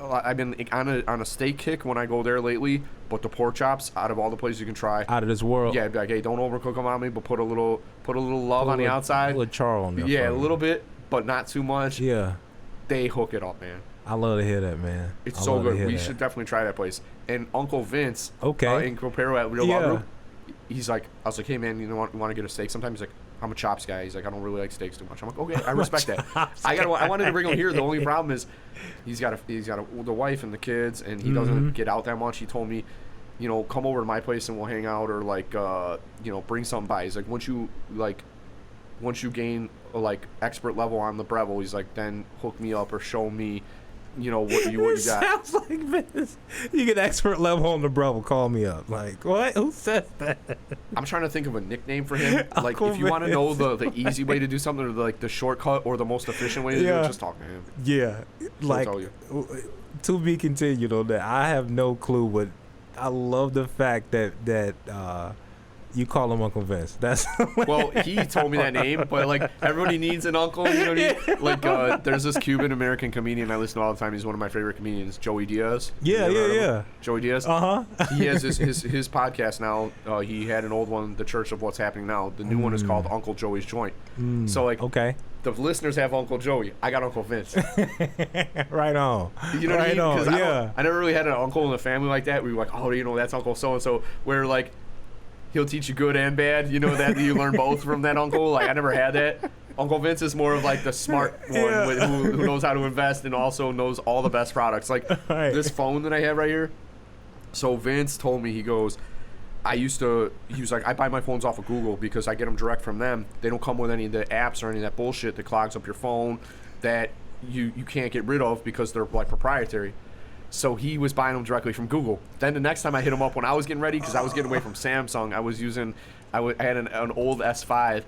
I've been on a steak kick when I go there lately. But the pork chops, out of all the places you can try, out of this world. Yeah, be like, hey, don't overcook them on me, but put a little love on the outside. A little char on there. Yeah, a little bit, but not too much. Yeah. They hook it up, man. I love to hear that, man. It's so good. We should definitely try that place. And Uncle Vince, in Crepel at Realtor, he's like, I was like, hey man, you want to get a steak? Sometimes he's like, I'm a chops guy. He's like, I don't really like steaks too much. I'm like, okay, I respect that. I wanted to bring him here. The only problem is he's got the wife and the kids, and he doesn't get out that much. He told me, you know, come over to my place and we'll hang out, or like, you know, bring something by. He's like, once you gain like expert level on the Breville, he's like, then hook me up or show me, you know, what you got. Sounds like this. You get expert level on the Breville, call me up. Like, what? Who says that? I'm trying to think of a nickname for him. Like, if you want to know the easy way to do something, or like the shortcut or the most efficient way to do it, just talk to him. Yeah. Like, to be continued on that. I have no clue, but I love the fact that you call him Uncle Vince. That's well, he told me that name, but like everybody needs an uncle. You know what I mean? Like there's this Cuban American comedian I listen to all the time. He's one of my favorite comedians, Joey Diaz. Yeah. Joey Diaz. He has his podcast now. He had an old one, The Church of What's Happening Now. The new one is called Uncle Joey's Joint. So like, the listeners have Uncle Joey. I got Uncle Vince. Right on. You know what I mean? Because I never really had an uncle in the family like that. We were like, oh, you know, that's Uncle so and so. Where like, he'll teach you good and bad. You know that you learn both from that uncle. Like I never had that. Uncle Vince is more of like the smart one who knows how to invest and also knows all the best products. Like this phone that I have right here. So Vince told me, he goes, he was like, I buy my phones off of Google because I get them direct from them. They don't come with any of the apps or any of that bullshit that clogs up your phone that you can't get rid of because they're like proprietary. So he was buying them directly from Google. Then the next time I hit him up when I was getting ready, because I was getting away from Samsung, I had an old S5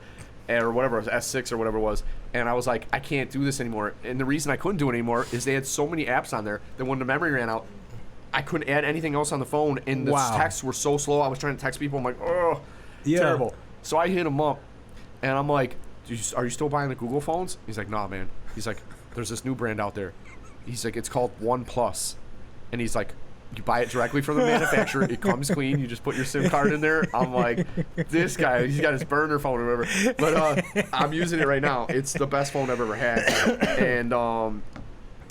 or whatever, S6 or whatever it was, and I was like, I can't do this anymore. And the reason I couldn't do it anymore is they had so many apps on there that when the memory ran out, I couldn't add anything else on the phone, and the texts were so slow. I was trying to text people. I'm like, oh, terrible. So I hit him up, and I'm like, are you still buying the Google phones? He's like, nah, man. He's like, there's this new brand out there. He's like, it's called OnePlus. And he's like, you buy it directly from the manufacturer. It comes clean. You just put your SIM card in there. I'm like, this guy, he's got his burner phone or whatever. But I'm using it right now. It's the best phone I've ever had.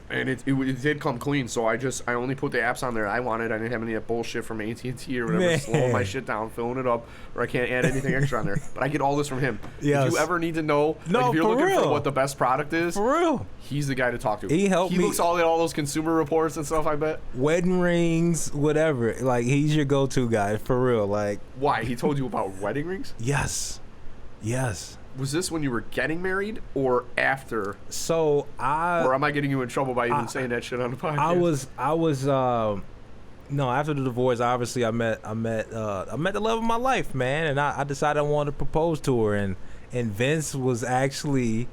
And it did come clean. So I only put the apps on there I wanted. I didn't have any of that bullshit from AT&T or whatever, slowing my shit down, filling it up, or I can't add anything extra on there. But I get all this from him. If you ever need to know, like if you're looking for what the best product is, for real, he's the guy to talk to. He helped me. He looks all those consumer reports and stuff, I bet. Wedding rings, whatever. Like, he's your go-to guy, for real. Like, why? He told you about wedding rings? Yes. Was this when you were getting married or after? So or am I getting you in trouble by even saying that shit on the podcast? I was no, after the divorce, obviously I met the love of my life, man, and I decided I wanted to propose to her, and Vince was actually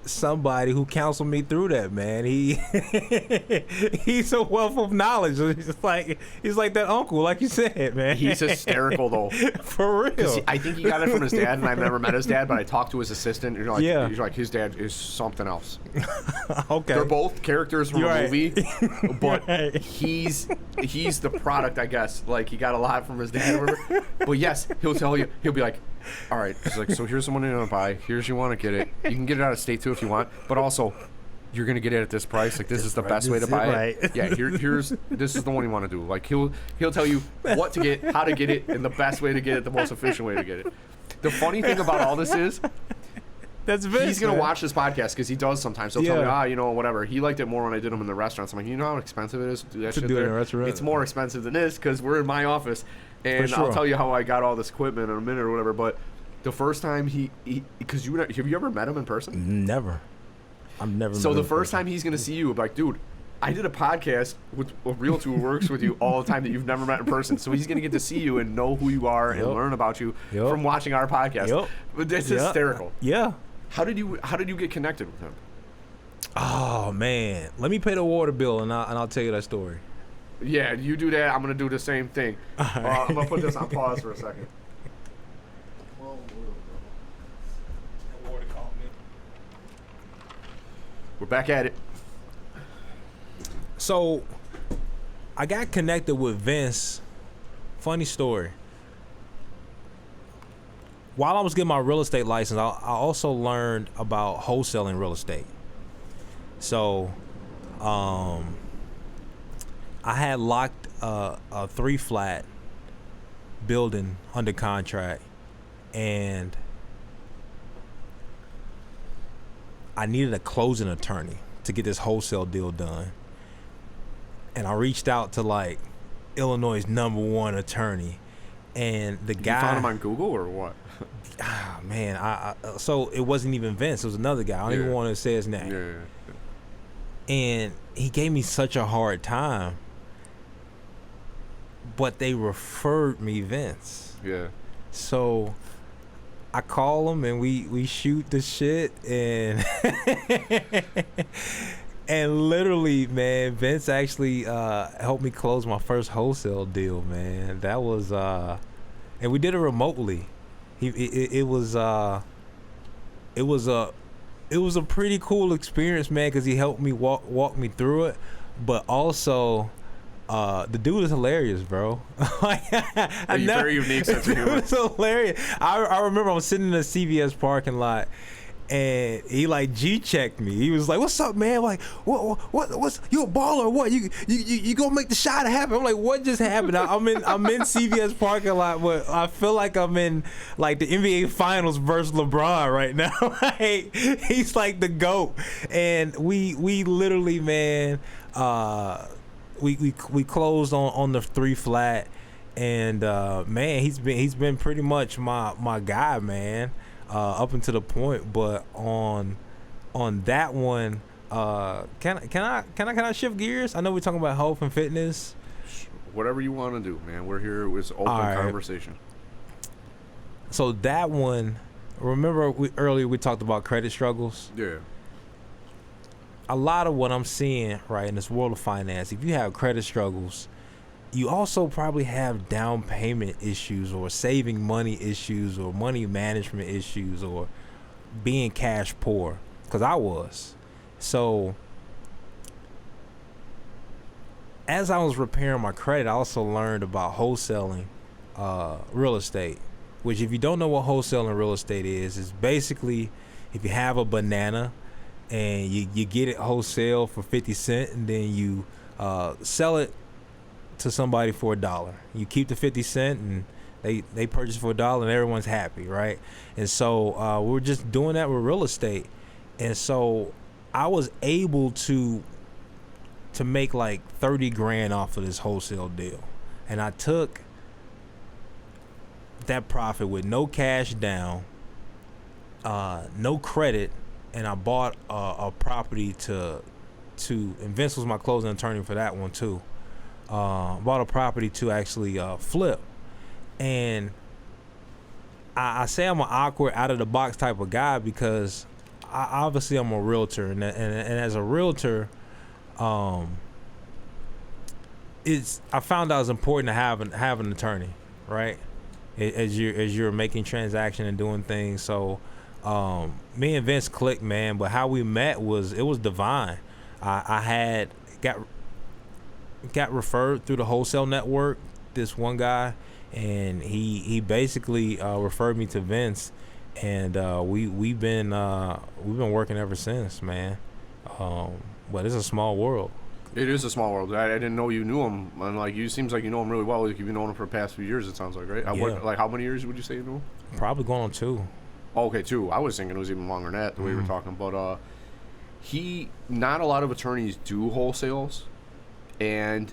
somebody who counseled me through that, man. He's a wealth of knowledge. He's like that uncle, like you said, man. He's hysterical though. For real. I think he got it from his dad, and I've never met his dad, but I talked to his assistant, and he's like, his dad is something else. Okay. They're both characters from a movie, but right. he's the product, I guess. Like, he got a lot from his dad or whatever. But yes, he'll tell you, he'll be like, all right, he's like, so here's the one you want to buy. Here's you want to get it. You can get it out of state too if you want, but also you're gonna get it at this price. Like, this is the best way to buy it. Yeah, this is the one you want to do. Like, he'll tell you what to get, how to get it, and the best way to get it, the most efficient way to get it. The funny thing about all this is, he's gonna watch this podcast because he does sometimes. He'll tell me, whatever. He liked it more when I did them in the restaurants. I'm like, you know how expensive it is to do that shit there? It's more expensive than this because we're in my office. And I'll tell you how I got all this equipment in a minute or whatever. But the first time because have you ever met him in person? Never. I've never. So the first time he's gonna see you, like, dude, I did a podcast with a realtor who works with you all the time that you've never met in person. So he's gonna get to see you and know who you are and learn about you from watching our podcast. But it's hysterical. Yeah. How did you get connected with him? Oh man, let me pay the water bill and I'll tell you that story. Yeah, you do that. I'm gonna do the same thing. I'm gonna put this on pause for a second. We're back at it. So, I got connected with Vince. Funny story. While I was getting my real estate license, I also learned about wholesaling real estate. So, I had locked a 3-flat building under contract, and I needed a closing attorney to get this wholesale deal done. And I reached out to like Illinois' #1 attorney, and the guy. You found him on Google or what? Man, so it wasn't even Vince. It was another guy. I don't even want to say his name. Yeah. And he gave me such a hard time, but they referred me Vince. Yeah. So I call him and we shoot the shit and and literally, man, Vince actually helped me close my first wholesale deal, man. That was and we did it remotely. It was a pretty cool experience, man, because he helped me walk me through it, but also the dude is hilarious, bro. Very unique sense of humor. It's hilarious. I remember I was sitting in a CVS parking lot, and he like G-checked me. He was like, "What's up, man? Like, what's you a baller or what? You gonna make the shot happen?" I'm like, "What just happened?" I'm in CVS parking lot, but I feel like I'm in like the NBA Finals versus LeBron right now. Like, he's like the GOAT, and we literally, man, we closed on the 3-flat, and man, he's been pretty much my guy, man. Up until the point, but on that one, can I shift gears? I know we're talking about health and fitness. Whatever you want to do, man. We're here. It's open conversation. So that one, remember earlier we talked about credit struggles? Yeah. A lot of what I'm seeing right in this world of finance, if you have credit struggles, you also probably have down payment issues or saving money issues or money management issues or being cash poor, because I was. So as I was repairing my credit, I also learned about wholesaling real estate, which, if you don't know what wholesaling real estate is basically if you have a banana and you get it wholesale for 50 cents and then you sell it to somebody for $1. You keep the 50 cents and they purchase for $1 and everyone's happy, right? And so we're just doing that with real estate. And so I was able to make like 30 grand off of this wholesale deal. And I took that profit with no cash down, no credit, and I bought a property to and Vince was my closing attorney for that one too. Bought a property to actually flip. And I say I'm an awkward, out of the box type of guy because obviously I'm a realtor, and as a realtor, I found out it's important to have an attorney, right? As you're making transactions and doing things. So me and Vince clicked, man. But how we met was divine. I had got referred through the wholesale network. This one guy, and he basically referred me to Vince, and we've been working ever since, man. But it's a small world. It is a small world. I didn't know you knew him, and like you seems like you know him really well. Like you've known him for the past few years. It sounds like, right? Yeah. Like how many years would you say you knew him? Probably going on 2. Oh, okay, 2. I was thinking it was even longer than that. The way we were talking, but not a lot of attorneys do wholesales, and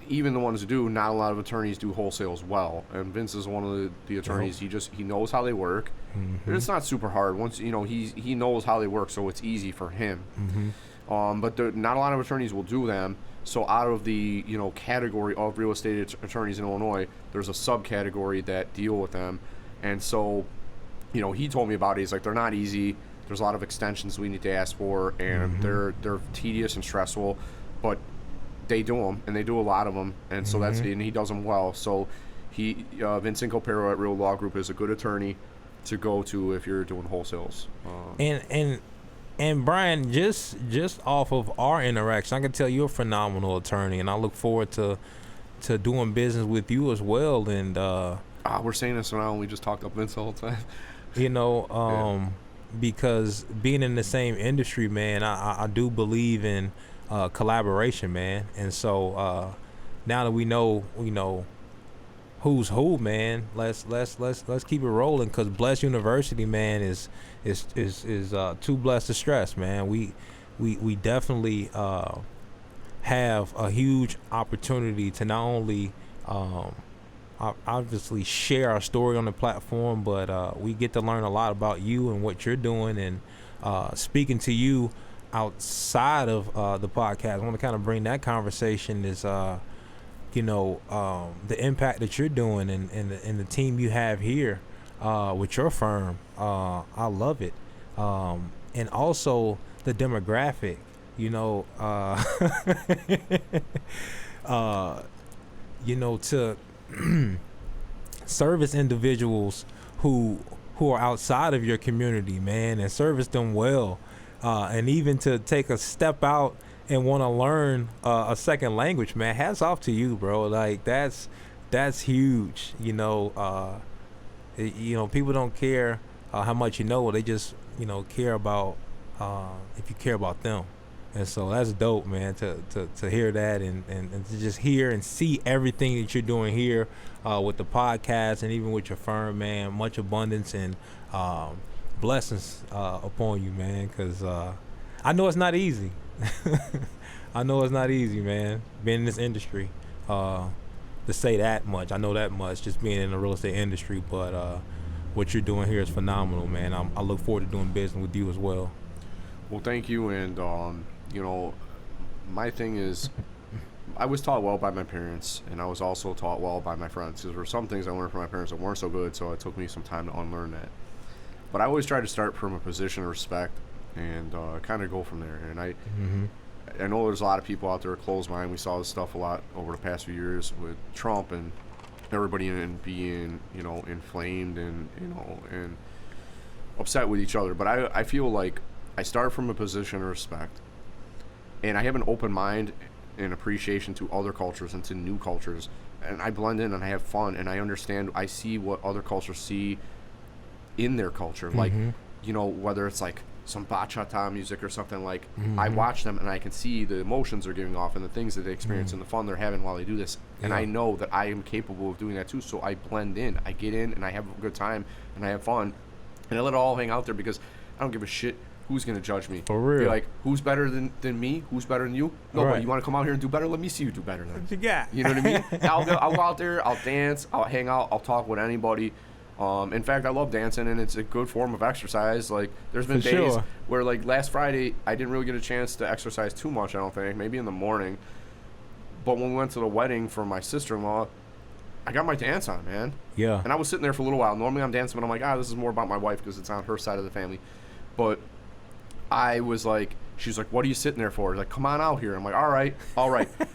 even the ones who do, not a lot of attorneys do wholesales well. And Vince is one of the attorneys. Nope. He knows how they work, and it's not super hard. Once he knows how they work, so it's easy for him. But not a lot of attorneys will do them. So out of the category of real estate attorneys in Illinois, there's a subcategory that deal with them. And so, he told me about it. He's like, they're not easy. There's a lot of extensions we need to ask for, and they're tedious and stressful, but they do them, and they do a lot of them, and so and he does them well. So Vincent Copero at Real Law Group is a good attorney to go to if you're doing wholesales. And Brian, just off of our interaction, I can tell you're a phenomenal attorney, and I look forward to doing business with you as well. And we're saying this now, and we just talked up Vince all the time. Because being in the same industry, man, I do believe in collaboration, man. And so now that we know who's who, man, let's keep it rolling, because Bless University, man, is too blessed to stress, man. We definitely have a huge opportunity to not only obviously share our story on the platform, but we get to learn a lot about you and what you're doing. And speaking to you outside of the podcast, I want to kind of bring that conversation is the impact that you're doing and the team you have here with your firm. I love it. And also the demographic, to service individuals who are outside of your community, man, and service them well, and even to take a step out and want to learn a second language, man. Hats off to you, bro. Like that's huge. People don't care how much you know. They just care about if you care about them. And so that's dope, man, to hear that and to just hear and see everything that you're doing here with the podcast and even with your firm, man. Much abundance and blessings upon you, man, because I know it's not easy. I know it's not easy, man, being in this industry. To say that much, I know that much, just being in the real estate industry. But what you're doing here is phenomenal, man. I look forward to doing business with you as well. Well, thank you. And my thing is, I was taught well by my parents, and I was also taught well by my friends. There were some things I learned from my parents that weren't so good, so it took me some time to unlearn that. But I always try to start from a position of respect and kind of go from there. And I know there's a lot of people out there closed mind. We saw this stuff a lot over the past few years with Trump and everybody being, inflamed and upset with each other. But I feel like I start from a position of respect, and I have an open mind and appreciation to other cultures and to new cultures, and I blend in and I have fun, and I understand. I see what other cultures see in their culture, like whether it's like some bachata music or something, like I watch them and I can see the emotions they're giving off and the things that they experience and the fun they're having while they do this, and I know that I am capable of doing that too. So I blend in, I get in, and I have a good time and I have fun, and I let it all hang out there because I don't give a shit who's going to judge me. For real. Be like, who's better than me? Who's better than you? No, Right. but you want to come out here and do better? Let me see you do better then. What you got? You know what I mean? I'll go out there, I'll dance, I'll hang out, I'll talk with anybody. In fact, I love dancing, and it's a good form of exercise. Like, there's been For days sure. where, like, last Friday, I didn't really get a chance to exercise too much, I don't think. Maybe in the morning. But when we went to the wedding for my sister-in-law, I got my dance on, man. Yeah. And I was sitting there for a little while. Normally I'm dancing, but I'm like, this is more about my wife because it's on her side of the family. But I was like, she was like, what are you sitting there for? Like, come on out here. I'm like, all right.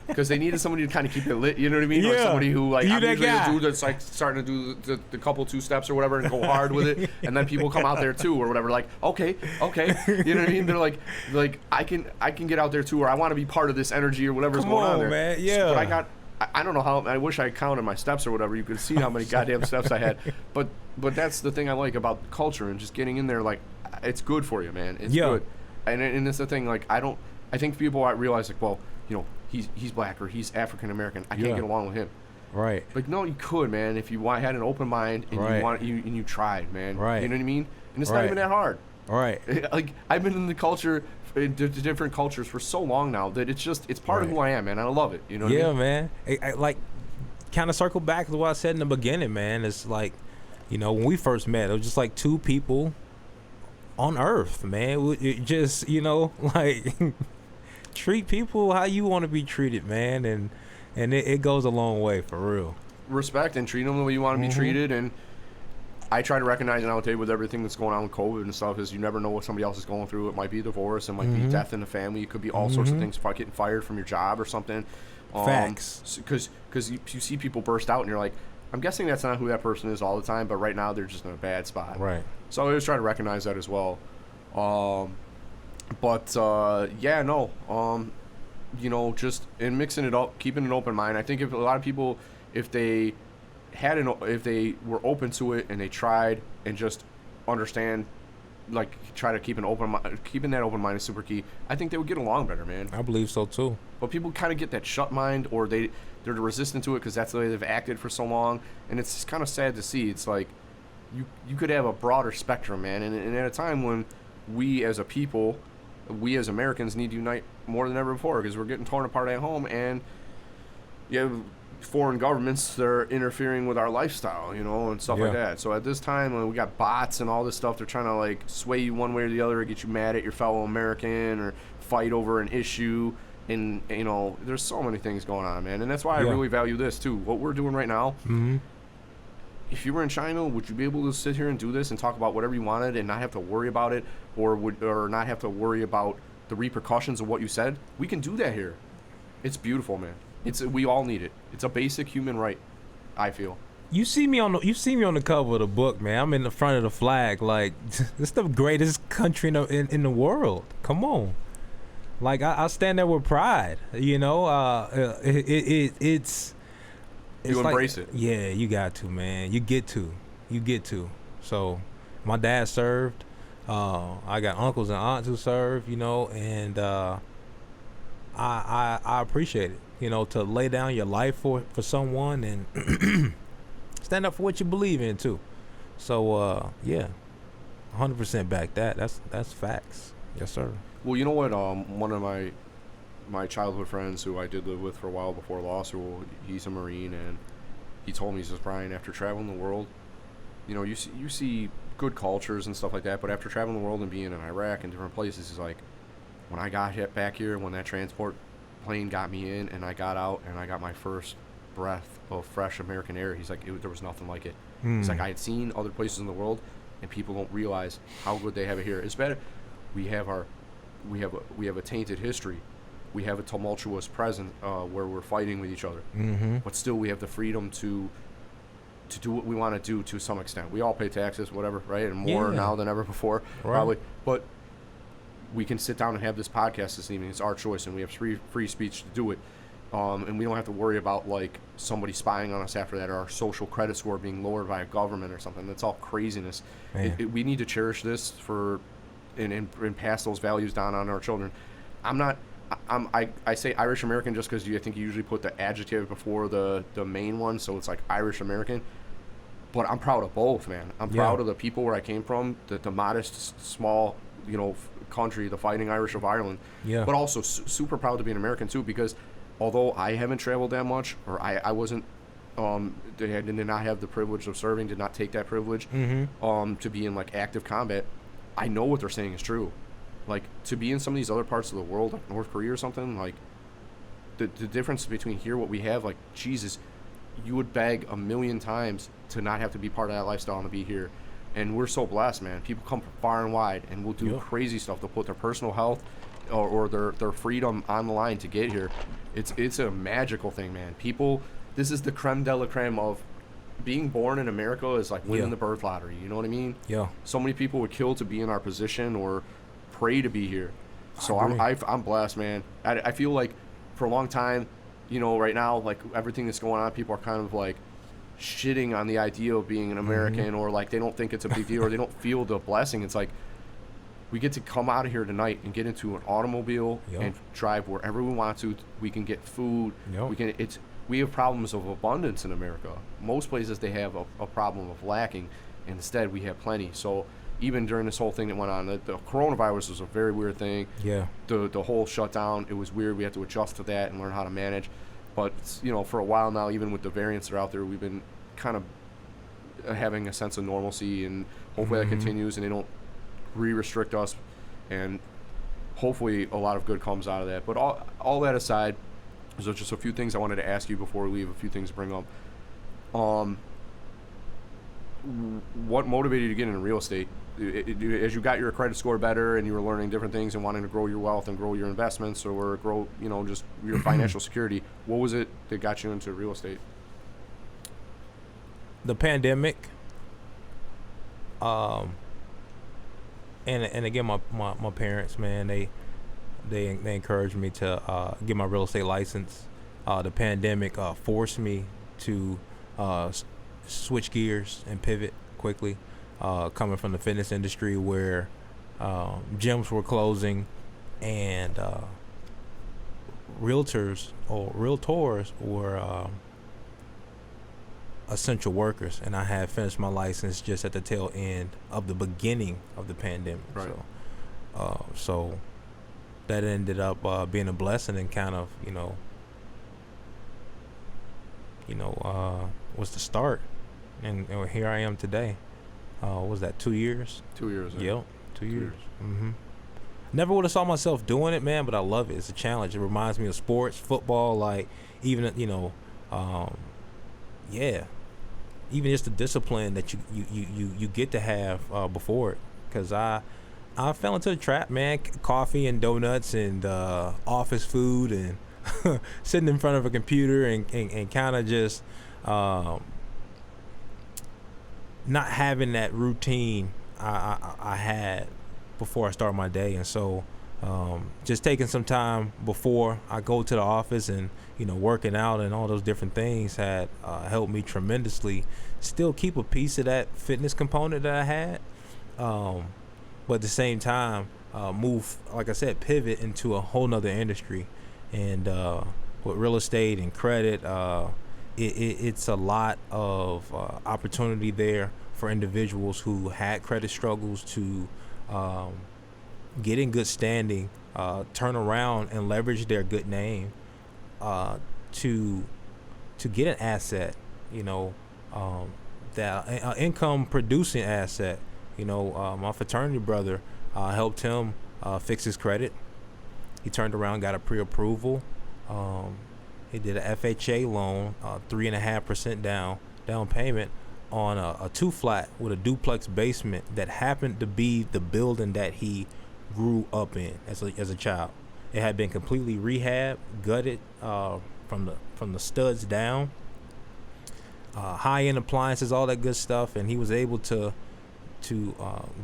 Because they needed somebody to kind of keep it lit, you know what I mean? Like Yeah. somebody who, like, You I'm that usually the guy. dude that's like starting to do the couple 2 steps or whatever and go hard with it. And then people come out there too or whatever, like, okay. You know what I mean? They're like I can get out there too, or I want to be part of this energy or whatever's Come going on on, there. man. Yeah. But I don't know how, I wish I counted my steps or whatever. You could see how many goddamn steps I had. But that's the thing I like about culture and just getting in there, like, it's good for you, man. It's good. And it's the thing, like, I think people realize, like, well, you know, he's black or he's African American. I can't get along with him. Right. Like, no, you could, man, if you had an open mind and you tried, man. Right. You know what I mean? And it's not even that hard. Right. Like, I've been in the culture, different cultures for so long now that it's part of who I am, man. I love it. You know what I mean? Man. I like, kind of circle back to what I said in the beginning, man. It's like, you know, when we first met, it was just like 2 people on Earth, man. It just, you know, like, treat people how you want to be treated, man, and it goes a long way, for real. Respect and treat them the way you want to be treated, and I try to recognize nowadays with everything that's going on with COVID and stuff is you never know what somebody else is going through. It might be a divorce, it might be death in the family, it could be all sorts of things, getting fired from your job or something. Facts. Because you see people burst out and you're like, I'm guessing that's not who that person is all the time, but right now they're just in a bad spot. Right. So I always try to recognize that as well. You know, just in mixing it up, keeping an open mind. I think if a lot of people, if they were open to it and they tried and just understand, like, try to keep an open mind, keeping that open mind is super key. I think they would get along better, man. I believe so too. But people kind of get that shut mind, or they're resistant to it because that's the way they've acted for so long, and it's kind of sad to see. It's like you could have a broader spectrum, man, and at a time when we as a people, we as Americans need to unite more than ever before because we're getting torn apart at home, and you have foreign governments that are interfering with our lifestyle, you know, and stuff like that. So at this time when we got bots and all this stuff, they're trying to like sway you one way or the other, or get you mad at your fellow American, or fight over an issue. And, you know, there's so many things going on, man. And that's why I really value this, too. What we're doing right now, if you were in China, would you be able to sit here and do this and talk about whatever you wanted and not have to worry about it, or not have to worry about the repercussions of what you said? We can do that here. It's beautiful, man. We all need it. It's a basic human right, I feel. You see me on the cover of the book, man. I'm in the front of the flag. Like, it's the greatest country in the world. Come on. Like, I stand there with pride, you know. It's you embrace it. Yeah, you got to, man. You get to. So, my dad served. I got uncles and aunts who served, you know, and I appreciate it, you know, to lay down your life for someone and stand up for what you believe in too. So, 100% back that. That's facts. Yes, sir. Well, you know what? One of my childhood friends who I did live with for a while before law school, he's a Marine, and he told me, he says, Brian, after traveling the world, you know, you see good cultures and stuff like that, but after traveling the world and being in Iraq and different places, he's like, when I got hit back here, when that transport plane got me in and I got out and I got my first breath of fresh American air, he's like, there was nothing like it. He's like, I had seen other places in the world, and people don't realize how good they have it here. It's better. We have a tainted history. We have a tumultuous present where we're fighting with each other. But still, we have the freedom to do what we want to do to some extent. We all pay taxes, whatever, right? And more now than ever before, probably. But we can sit down and have this podcast this evening. It's our choice, and we have free speech to do it. And we don't have to worry about like somebody spying on us after that, or our social credit score being lowered by a government or something. That's all craziness. We need to cherish this and pass those values down on our children. I say Irish American just because I think you usually put the adjective before the main one, so it's like Irish American. But I'm proud of both, man. I'm proud of the people where I came from, the modest, small, you know, country, the Fighting Irish of Ireland. But also super proud to be an American too, because although I haven't traveled that much, or I wasn't, did not have the privilege of serving, did not take that privilege, to be in like active combat. I know what they're saying is true. Like, to be in some of these other parts of the world, like North Korea or something, like, the difference between here, what we have, like, Jesus, you would beg a million times to not have to be part of that lifestyle and to be here. And we're so blessed, man. People come from far and wide and will do Yep. crazy stuff. They'll put their personal health or their freedom on the line to get here. It's a magical thing, man. This is the creme de la creme of being born in America is like winning Yeah. the birth lottery. You know what I mean? Yeah. So many people would kill to be in our position or pray to be here. So agree. I'm blessed, man. I feel like for a long time, you know, right now, like everything that's going on, people are kind of like shitting on the idea of being an American, or like they don't think it's a big deal, or they don't feel the blessing. It's like we get to come out of here tonight and get into an automobile Yep. and drive wherever we want to. We can get food. Yep. We have problems of abundance in America. Most places they have a problem of lacking, and instead we have plenty. So even during this whole thing that went on, the coronavirus was a very weird thing. Yeah. The whole shutdown, it was weird. We had to adjust to that and learn how to manage. But, you know, for a while now, even with the variants that are out there, we've been kind of having a sense of normalcy, and hopefully that continues and they don't re-restrict us, and hopefully a lot of good comes out of that. But all that aside, there's just a few things I wanted to ask you before we leave, a few things to bring up. What motivated you to get into real estate? As you got your credit score better and you were learning different things and wanting to grow your wealth and grow your investments or grow, you know, just your financial security, what was it that got you into real estate? The pandemic, and again, my parents, man, they encouraged me to get my real estate license. The pandemic forced me to switch gears and pivot quickly. Coming from the fitness industry where gyms were closing and realtors were essential workers, and I had finished my license just at the tail end of the beginning of the pandemic. Right. So that ended up being a blessing, and kind of was the start, and here I am today. Was that 2 years? 2 years. Yep, 2 years. Never would have saw myself doing it, man, but I love it. It's a challenge. It reminds me of sports, football, like even even just the discipline that you get to have before it. Because I fell into the trap, man. Coffee and donuts and office food and sitting in front of a computer and kind of just not having that routine I had before I started my day. And so just taking some time before I go to the office and working out and all those different things had helped me tremendously still keep a piece of that fitness component that I had, but at the same time move, like I said, pivot into a whole nother industry. And with real estate and credit, it's a lot of opportunity there for individuals who had credit struggles to get in good standing, turn around and leverage their good name to get an asset, that income producing asset. My fraternity brother helped him fix his credit. He turned around, got a pre-approval. He did a FHA loan, 3.5% down payment on a 2-flat with a duplex basement that happened to be the building that he grew up in as a child. It had been completely rehabbed, gutted from the studs down, high-end appliances, all that good stuff, and he was able to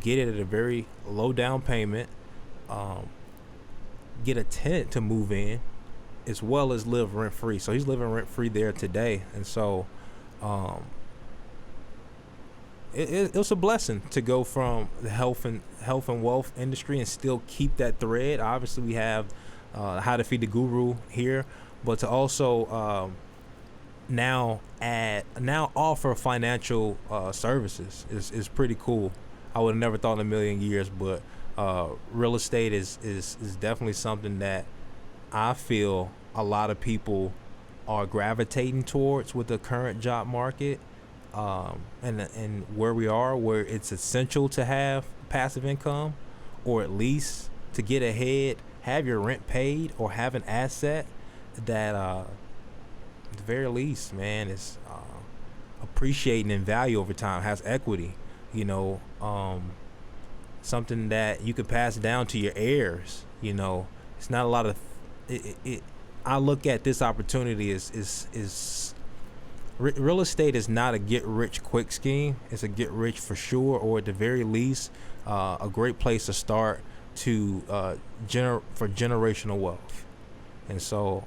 get it at a very low down payment, get a tenant to move in, as well as live rent-free. So he's living rent-free there today. And so it was a blessing to go from the health and wealth industry and still keep that thread. Obviously, we have How to Feed the Guru here, but to also now offer financial services is pretty cool. I would have never thought in a million years, but real estate is definitely something that I feel a lot of people are gravitating towards with the current job market, and where we are, where it's essential to have passive income, or at least to get ahead, have your rent paid, or have an asset that at the very least, man, is appreciating in value over time, has equity. you know, something that you could pass down to your heirs. You know, it's not a lot of. I look at this opportunity as real estate is not a get rich quick scheme. It's a get rich for sure, or at the very least, a great place to start to for generational wealth. And so,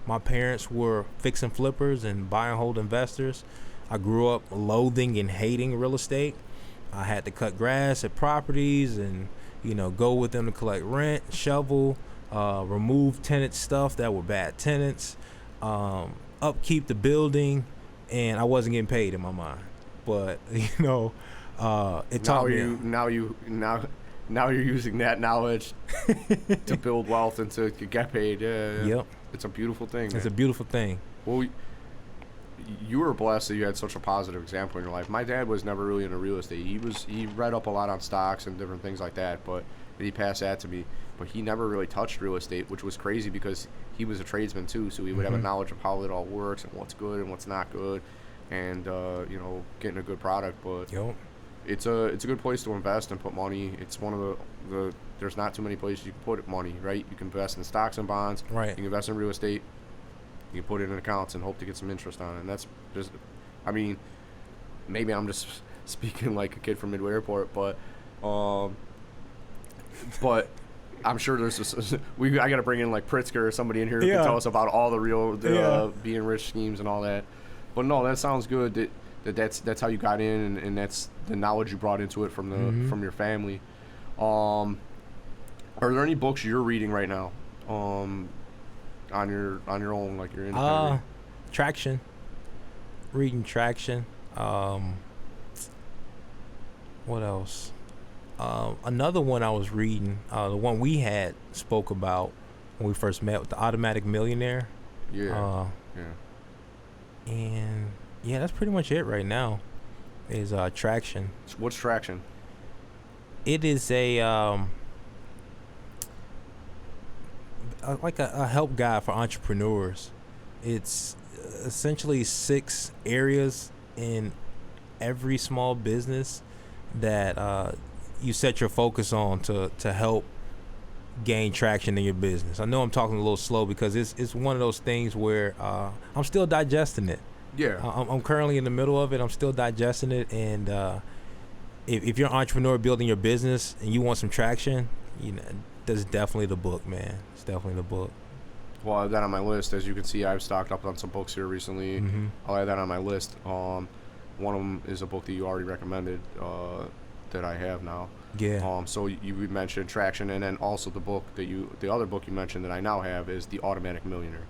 my parents were fix and flippers and buy and hold investors. I grew up loathing and hating real estate. I had to cut grass at properties and, you know, go with them to collect rent, shovel, remove tenant stuff that were bad tenants, upkeep the building, and I wasn't getting paid in my mind. But, you know, it taught me. Now you're using that knowledge to build wealth and to get paid. Yeah. Yep. It's a beautiful thing. It's a beautiful thing. Well, you were blessed that you had such a positive example in your life. My dad was never really into real estate. He read up a lot on stocks and different things like that, but he passed that to me. But he never really touched real estate, which was crazy because he was a tradesman too, so he would have a knowledge of how it all works and what's good and what's not good, and you know, getting a good product. But it's a good place to invest and put money. It's one of the there's not too many places you can put money, right? You can invest in stocks and bonds. Right. You can invest in real estate. You can put it in accounts and hope to get some interest on it. And that's just, I mean, maybe I'm just speaking like a kid from Midway Airport, but I'm sure there's I got to bring in like Pritzker or somebody in here who can tell us about all the real being rich schemes and all that. But no, that sounds good. That's how you got in, and that's the knowledge you brought into it from your family. Are there any books you're reading right now, on your own, like you're independent? Traction. Reading Traction. What else? Another one I was reading, the one we had spoke about when we first met, with the Automatic Millionaire. Yeah. And yeah, that's pretty much it right now. Is Traction. What's Traction? It is a like a help guide for entrepreneurs. It's essentially 6 areas in every small business that you set your focus on to help gain traction in your business. I know I'm talking a little slow because it's one of those things where I'm still digesting it. Yeah. I'm currently in the middle of it. I'm still digesting it, and if you're an entrepreneur building your business and you want some traction, you know, that's definitely the book, man. It's definitely the book. Well, I have that on my list. As you can see, I've stocked up on some books here recently. I'll add that on my list. One of them is a book that you already recommended that I have now. Yeah. So you mentioned Traction, and then also the other book you mentioned that I now have is The Automatic Millionaire.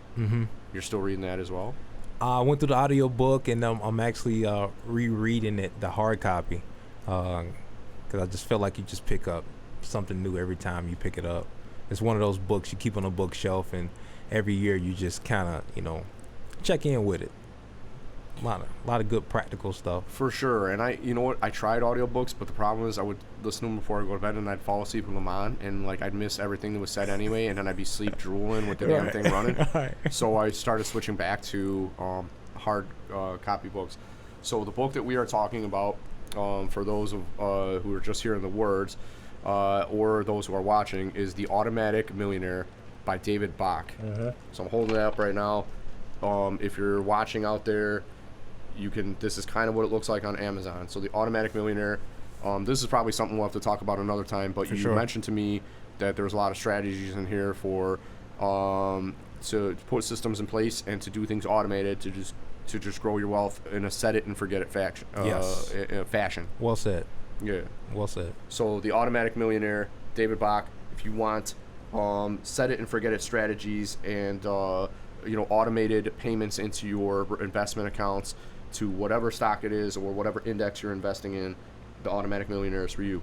You're still reading that as well? I went through the audio book, and I'm actually rereading it, the hard copy, because I just feel like you just pick up something new every time you pick it up. It's one of those books you keep on a bookshelf, and every year you just kind of, you know, check in with it. A lot of good practical stuff. For sure. And you know what, I tried audiobooks, but the problem is I would listen to them before I go to bed, and I'd fall asleep with them on, and like I'd miss everything that was said anyway, and then I'd be sleep drooling with the damn thing running. So I started switching back to hard copy books. So the book that we are talking about, for those who are just hearing the words, or those who are watching, is The Automatic Millionaire by David Bach. So I'm holding it up right now. If you're watching out there, this is kind of what it looks like on Amazon. So The Automatic Millionaire, this is probably something we'll have to talk about another time, but you mentioned to me that there's a lot of strategies in here for to put systems in place and to do things automated to just grow your wealth in a set it and forget it fashion. Well said. Yeah. Well said. So The Automatic Millionaire, David Bach. If you want set it and forget it strategies and automated payments into your investment accounts to whatever stock it is or whatever index you're investing in, The Automatic Millionaire is for you.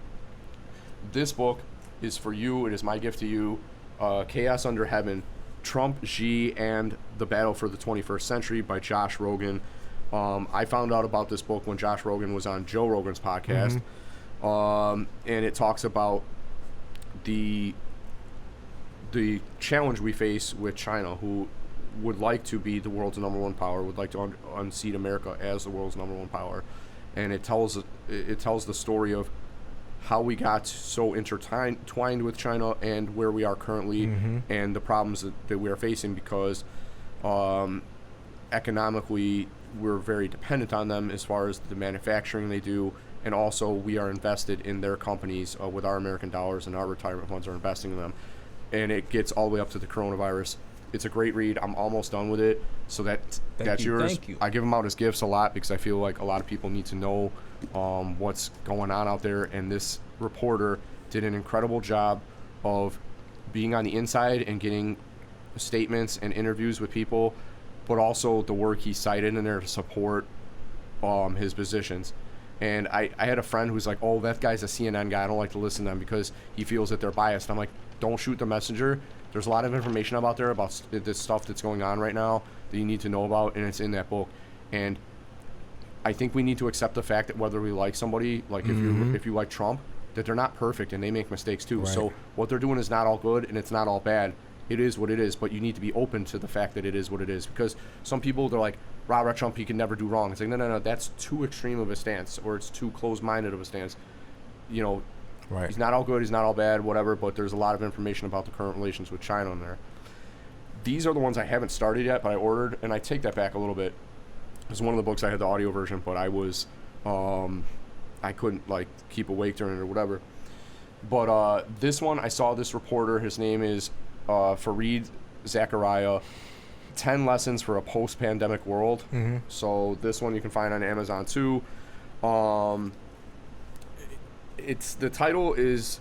This book is for you. It is my gift to you. Chaos Under Heaven, Trump, Xi, and the Battle for the 21st Century by Josh Rogan. I found out about this book when Josh Rogan was on Joe Rogan's podcast. And it talks about the challenge we face with China, who would like to be the world's #1 power, would like to unseat America as the world's #1 power. and it tells the story of how we got so intertwined with China and where we are currently, and the problems that we are facing because economically we're very dependent on them as far as the manufacturing they do, and also we are invested in their companies with our American dollars, and our retirement funds are investing in them. And it gets all the way up to the coronavirus. It's a great read. I'm almost done with it. So that's yours. Thank you. I give them out as gifts a lot because I feel like a lot of people need to know what's going on out there. And this reporter did an incredible job of being on the inside and getting statements and interviews with people, but also the work he cited in there to support his positions. And I had a friend who's like, oh, that guy's a CNN guy. I don't like to listen to them because he feels that they're biased. I'm like, don't shoot the messenger. There's a lot of information out there about this stuff that's going on right now that you need to know about, and it's in that book. And I think we need to accept the fact that whether we like somebody, like if you like Trump, that they're not perfect and they make mistakes too. Right. So what they're doing is not all good and it's not all bad. It is what it is, but you need to be open to the fact that it is what it is, because some people, they're like, rah, Trump, he can never do wrong. It's like, no, that's too extreme of a stance, or it's too closed-minded of a stance. You know, right. He's not all good, he's not all bad, whatever, but there's a lot of information about the current relations with China in there. These are the ones I haven't started yet, but I ordered, and I take that back a little bit. It was one of the books I had the audio version, but I was, I couldn't, like, keep awake during it or whatever. But this one, I saw this reporter, his name is Fareed Zakaria, 10 Lessons for a Post-Pandemic World. So this one you can find on Amazon too. It's the title is,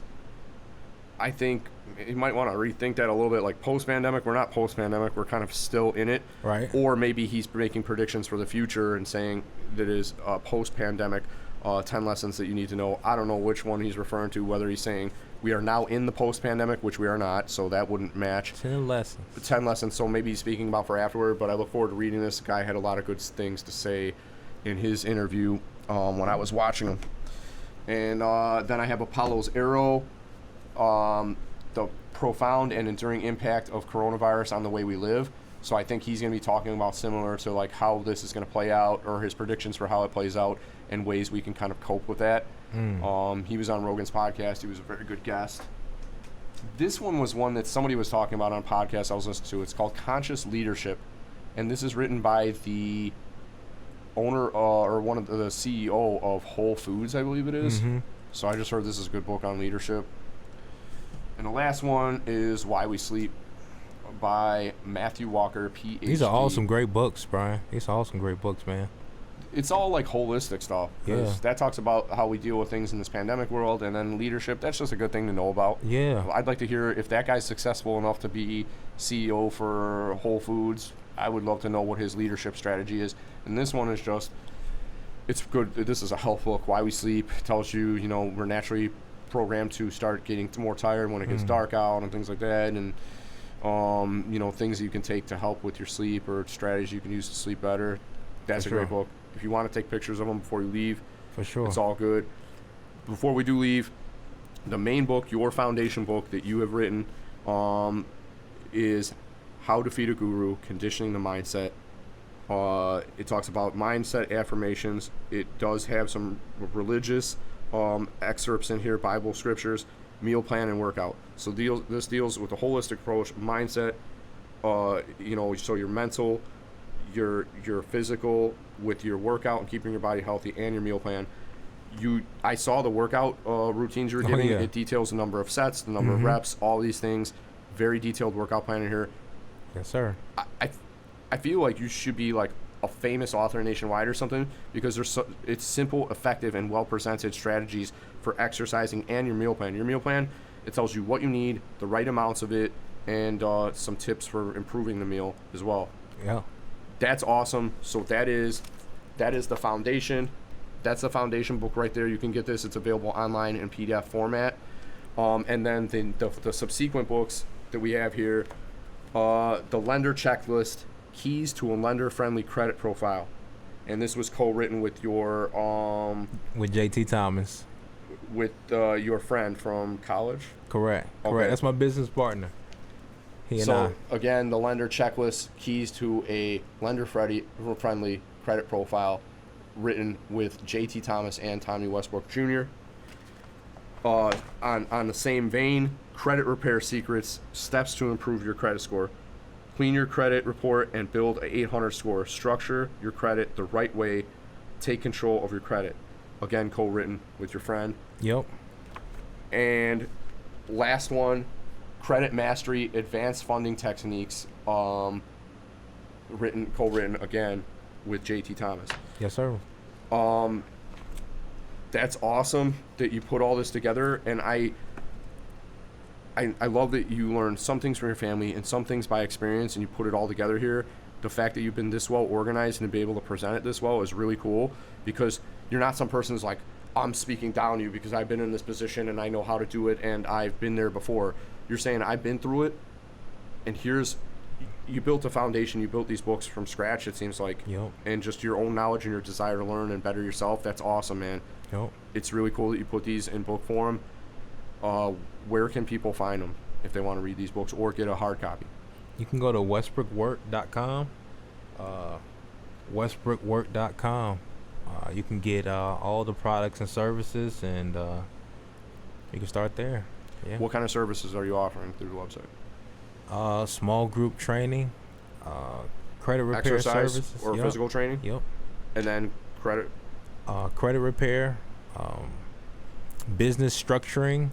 I think you might want to rethink that a little bit, like post-pandemic. We're not post-pandemic, we're kind of still in it. Right. Or maybe he's making predictions for the future and saying that is post-pandemic, 10 lessons that you need to know. I don't know which one he's referring to, whether he's saying we are now in the post-pandemic, which we are not, so that wouldn't match. 10 lessons. 10 lessons, so maybe he's speaking about for afterward, but I look forward to reading this. The guy had a lot of good things to say in his interview when I was watching him. And then I have Apollo's Arrow, the profound and enduring impact of coronavirus on the way we live. So I think he's going to be talking about similar to like how this is going to play out, or his predictions for how it plays out and ways we can kind of cope with that. He was on Rogan's podcast. He was a very good guest. This one was one that somebody was talking about on a podcast I was listening to. It's called Conscious Leadership. And this is written by the owner or one of the CEO of Whole Foods, I believe it is. So I just heard this is a good book on leadership. And the last one is Why We Sleep by Matthew Walker, PhD. These are all some great books, Brian. These are all some great books, man. It's all like holistic stuff. Yeah. That talks about how we deal with things in this pandemic world, and then leadership. That's just a good thing to know about. Yeah. I'd like to hear if that guy's successful enough to be CEO for Whole Foods. I would love to know what his leadership strategy is. And this one is just, it's good. This is a health book. Why We Sleep tells you, we're naturally programmed to start getting more tired when it gets dark out and things like that. And, things that you can take to help with your sleep, or strategies you can use to sleep better. That's a great book. If you want to take pictures of them before you leave, for sure, it's all good. Before we do leave, the main book, your foundation book that you have written, is How to Feed a Guru, Conditioning the Mindset. It talks about mindset affirmations. It does have some religious excerpts in here, Bible scriptures, meal plan, and workout. So this deals with a holistic approach, mindset, so your mental, your physical, with your workout and keeping your body healthy, and your meal plan. I saw the workout routines you were giving. It details the number of sets, the number of reps, all these things. Very detailed workout plan in here. Yes, sir. I feel like you should be like a famous author nationwide or something, because it's simple, effective, and well-presented strategies for exercising and your meal plan. Your meal plan, it tells you what you need, the right amounts of it, and some tips for improving the meal as well. Yeah. That's awesome. So that is the foundation. That's the foundation book right there. You can get this. It's available online in PDF format. And then the subsequent books that we have here, the Lender Checklist, Keys to a Lender-Friendly Credit Profile. And this was co-written with your... with JT Thomas. With your friend from college? Correct. That's my business partner. Again, the Lender Checklist, Keys to a Lender-Friendly Credit Profile. written with JT Thomas and Tommie Westbrook Jr. On the same vein, credit repair secrets, steps to improve your credit score. Clean your credit report and build a 800 score. Structure your credit the right way. Take control of your credit. Again, co-written with your friend. Yep. And last one, credit mastery, advanced funding techniques. Co-written again with JT Thomas. Yes, sir. That's awesome that you put all this together, and I love that you learn some things from your family and some things by experience, and you put it all together here. The fact that you've been this well organized and to be able to present it this well is really cool, because you're not some person who's like, I'm speaking down to you because I've been in this position and I know how to do it and I've been there before. You're saying I've been through it, and you built a foundation, you built these books from scratch, it seems like. Yep. And just your own knowledge and your desire to learn and better yourself. That's awesome, man. Yep. It's really cool that you put these in book form. Where can people find them if they want to read these books or get a hard copy? You can go to Westbrookwerk.com. Westbrookwerk.com. You can get all the products and services, and you can start there. Yeah. What kind of services are you offering through the website? Small group training, credit repair Exercise services, or yep. physical training? Yep. And then credit? Credit repair, business structuring,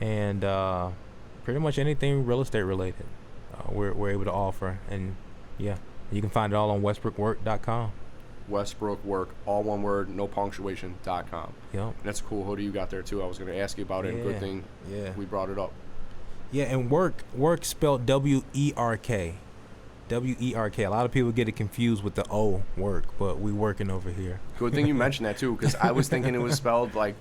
and pretty much anything real estate related. We're able to offer, and yeah, you can find it all on Westbrookwerk.com. Westbrookwerk, all one word, no punctuation.com. Yep. And that's a cool hoodie you got there too. I was going to ask you about it, and good thing we brought it up. Yeah, and work spelled W-E-R-K. W-E-R-K. A lot of people get it confused with the O, work, but we working over here. Good thing you mentioned that too, because I was thinking it was spelled like,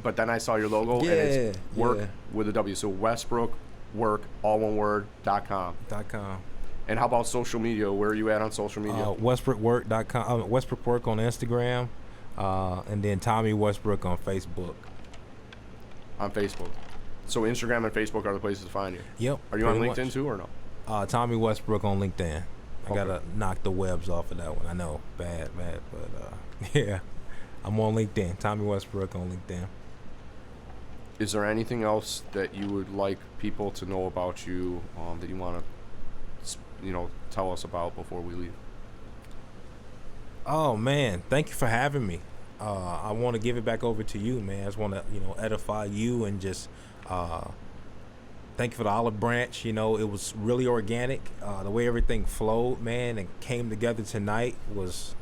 but then I saw your logo and it's work with a W. So Westbrookwerk, all one word, .com. .com. And how about social media? Where are you at on social media? Westbrookwerk.com. Westbrookwerk on Instagram, and then Tommie Westbrook on Facebook. On Facebook. So Instagram and Facebook are the places to find you. Yep. Are you on LinkedIn too or no? Tommie Westbrook on LinkedIn. I Okay. gotta knock the webs off of that one. I know, bad, but yeah, I'm on LinkedIn. Tommie Westbrook on LinkedIn. Is there anything else that you would like people to know about you that you want to, tell us about before we leave? Oh man, thank you for having me. I want to give it back over to you, man. I just want to, edify you and just thank you for the olive branch. It was really organic. The way everything flowed, man, and came together tonight was,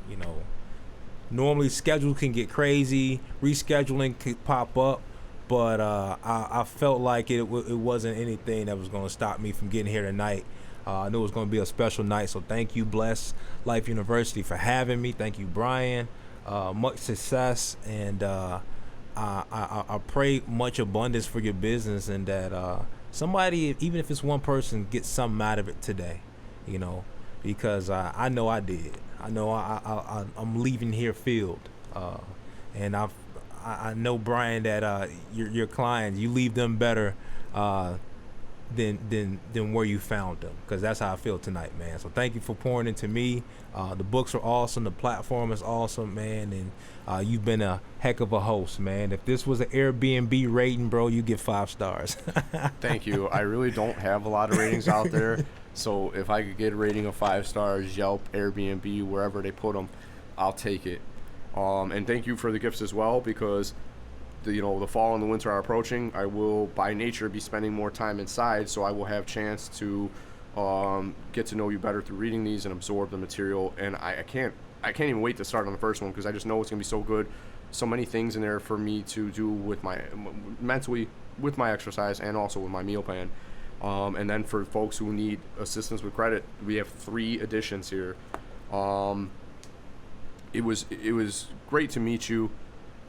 normally schedules can get crazy, rescheduling could pop up, but I felt like it wasn't anything that was going to stop me from getting here tonight. I knew it was going to be a special night, so thank you, Bless Life University, for having me. Thank you, Brian. Much success, and I pray much abundance for your business, and that somebody, even if it's one person, gets something out of it today, because I know I did. I know I'm leaving here filled, and I know, Brian, that your clients, you leave them better than where you found them, because that's how I feel tonight, man. So thank you for pouring into me. The books are awesome, the platform is awesome, man, and you've been a heck of a host, man. If this was an Airbnb rating, bro, you get 5 stars. Thank you. I really don't have a lot of ratings out there, so if I could get a rating of 5 stars, Yelp, Airbnb, wherever they put them, I'll take it. And thank you for the gifts as well, because the fall and the winter are approaching. I will, by nature, be spending more time inside, so I will have chance to get to know you better through reading these and absorb the material. And I can't even wait to start on the first one, because I just know it's gonna be so good. So many things in there for me to do with my mentally, with my exercise, and also with my meal plan. And then for folks who need assistance with credit, we have 3 editions here. It was great to meet you.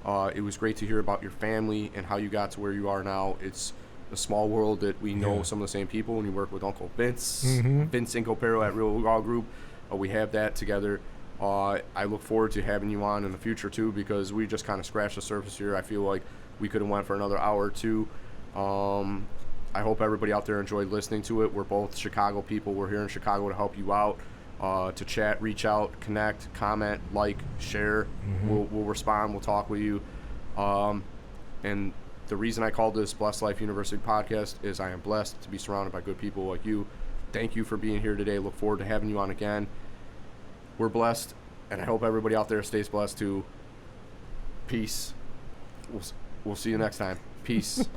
It was great to hear about your family and how you got to where you are now. It's a small world that we know some of the same people. When you work with Uncle Vince, Vince Incopero at Real Law Group, we have that together. I look forward to having you on in the future too, because we just kind of scratched the surface here. I feel like we could have went for another hour or two. I hope everybody out there enjoyed listening to it. We're both Chicago people. We're here in Chicago to help you out. to chat, reach out, connect, comment, like, share. We'll respond. We'll talk with you. And the reason I called this Blessed Life University podcast is I am blessed to be surrounded by good people like you. Thank you for being here today. Look forward to having you on again. We're blessed, and I hope everybody out there stays blessed too. Peace. We'll see you next time. Peace.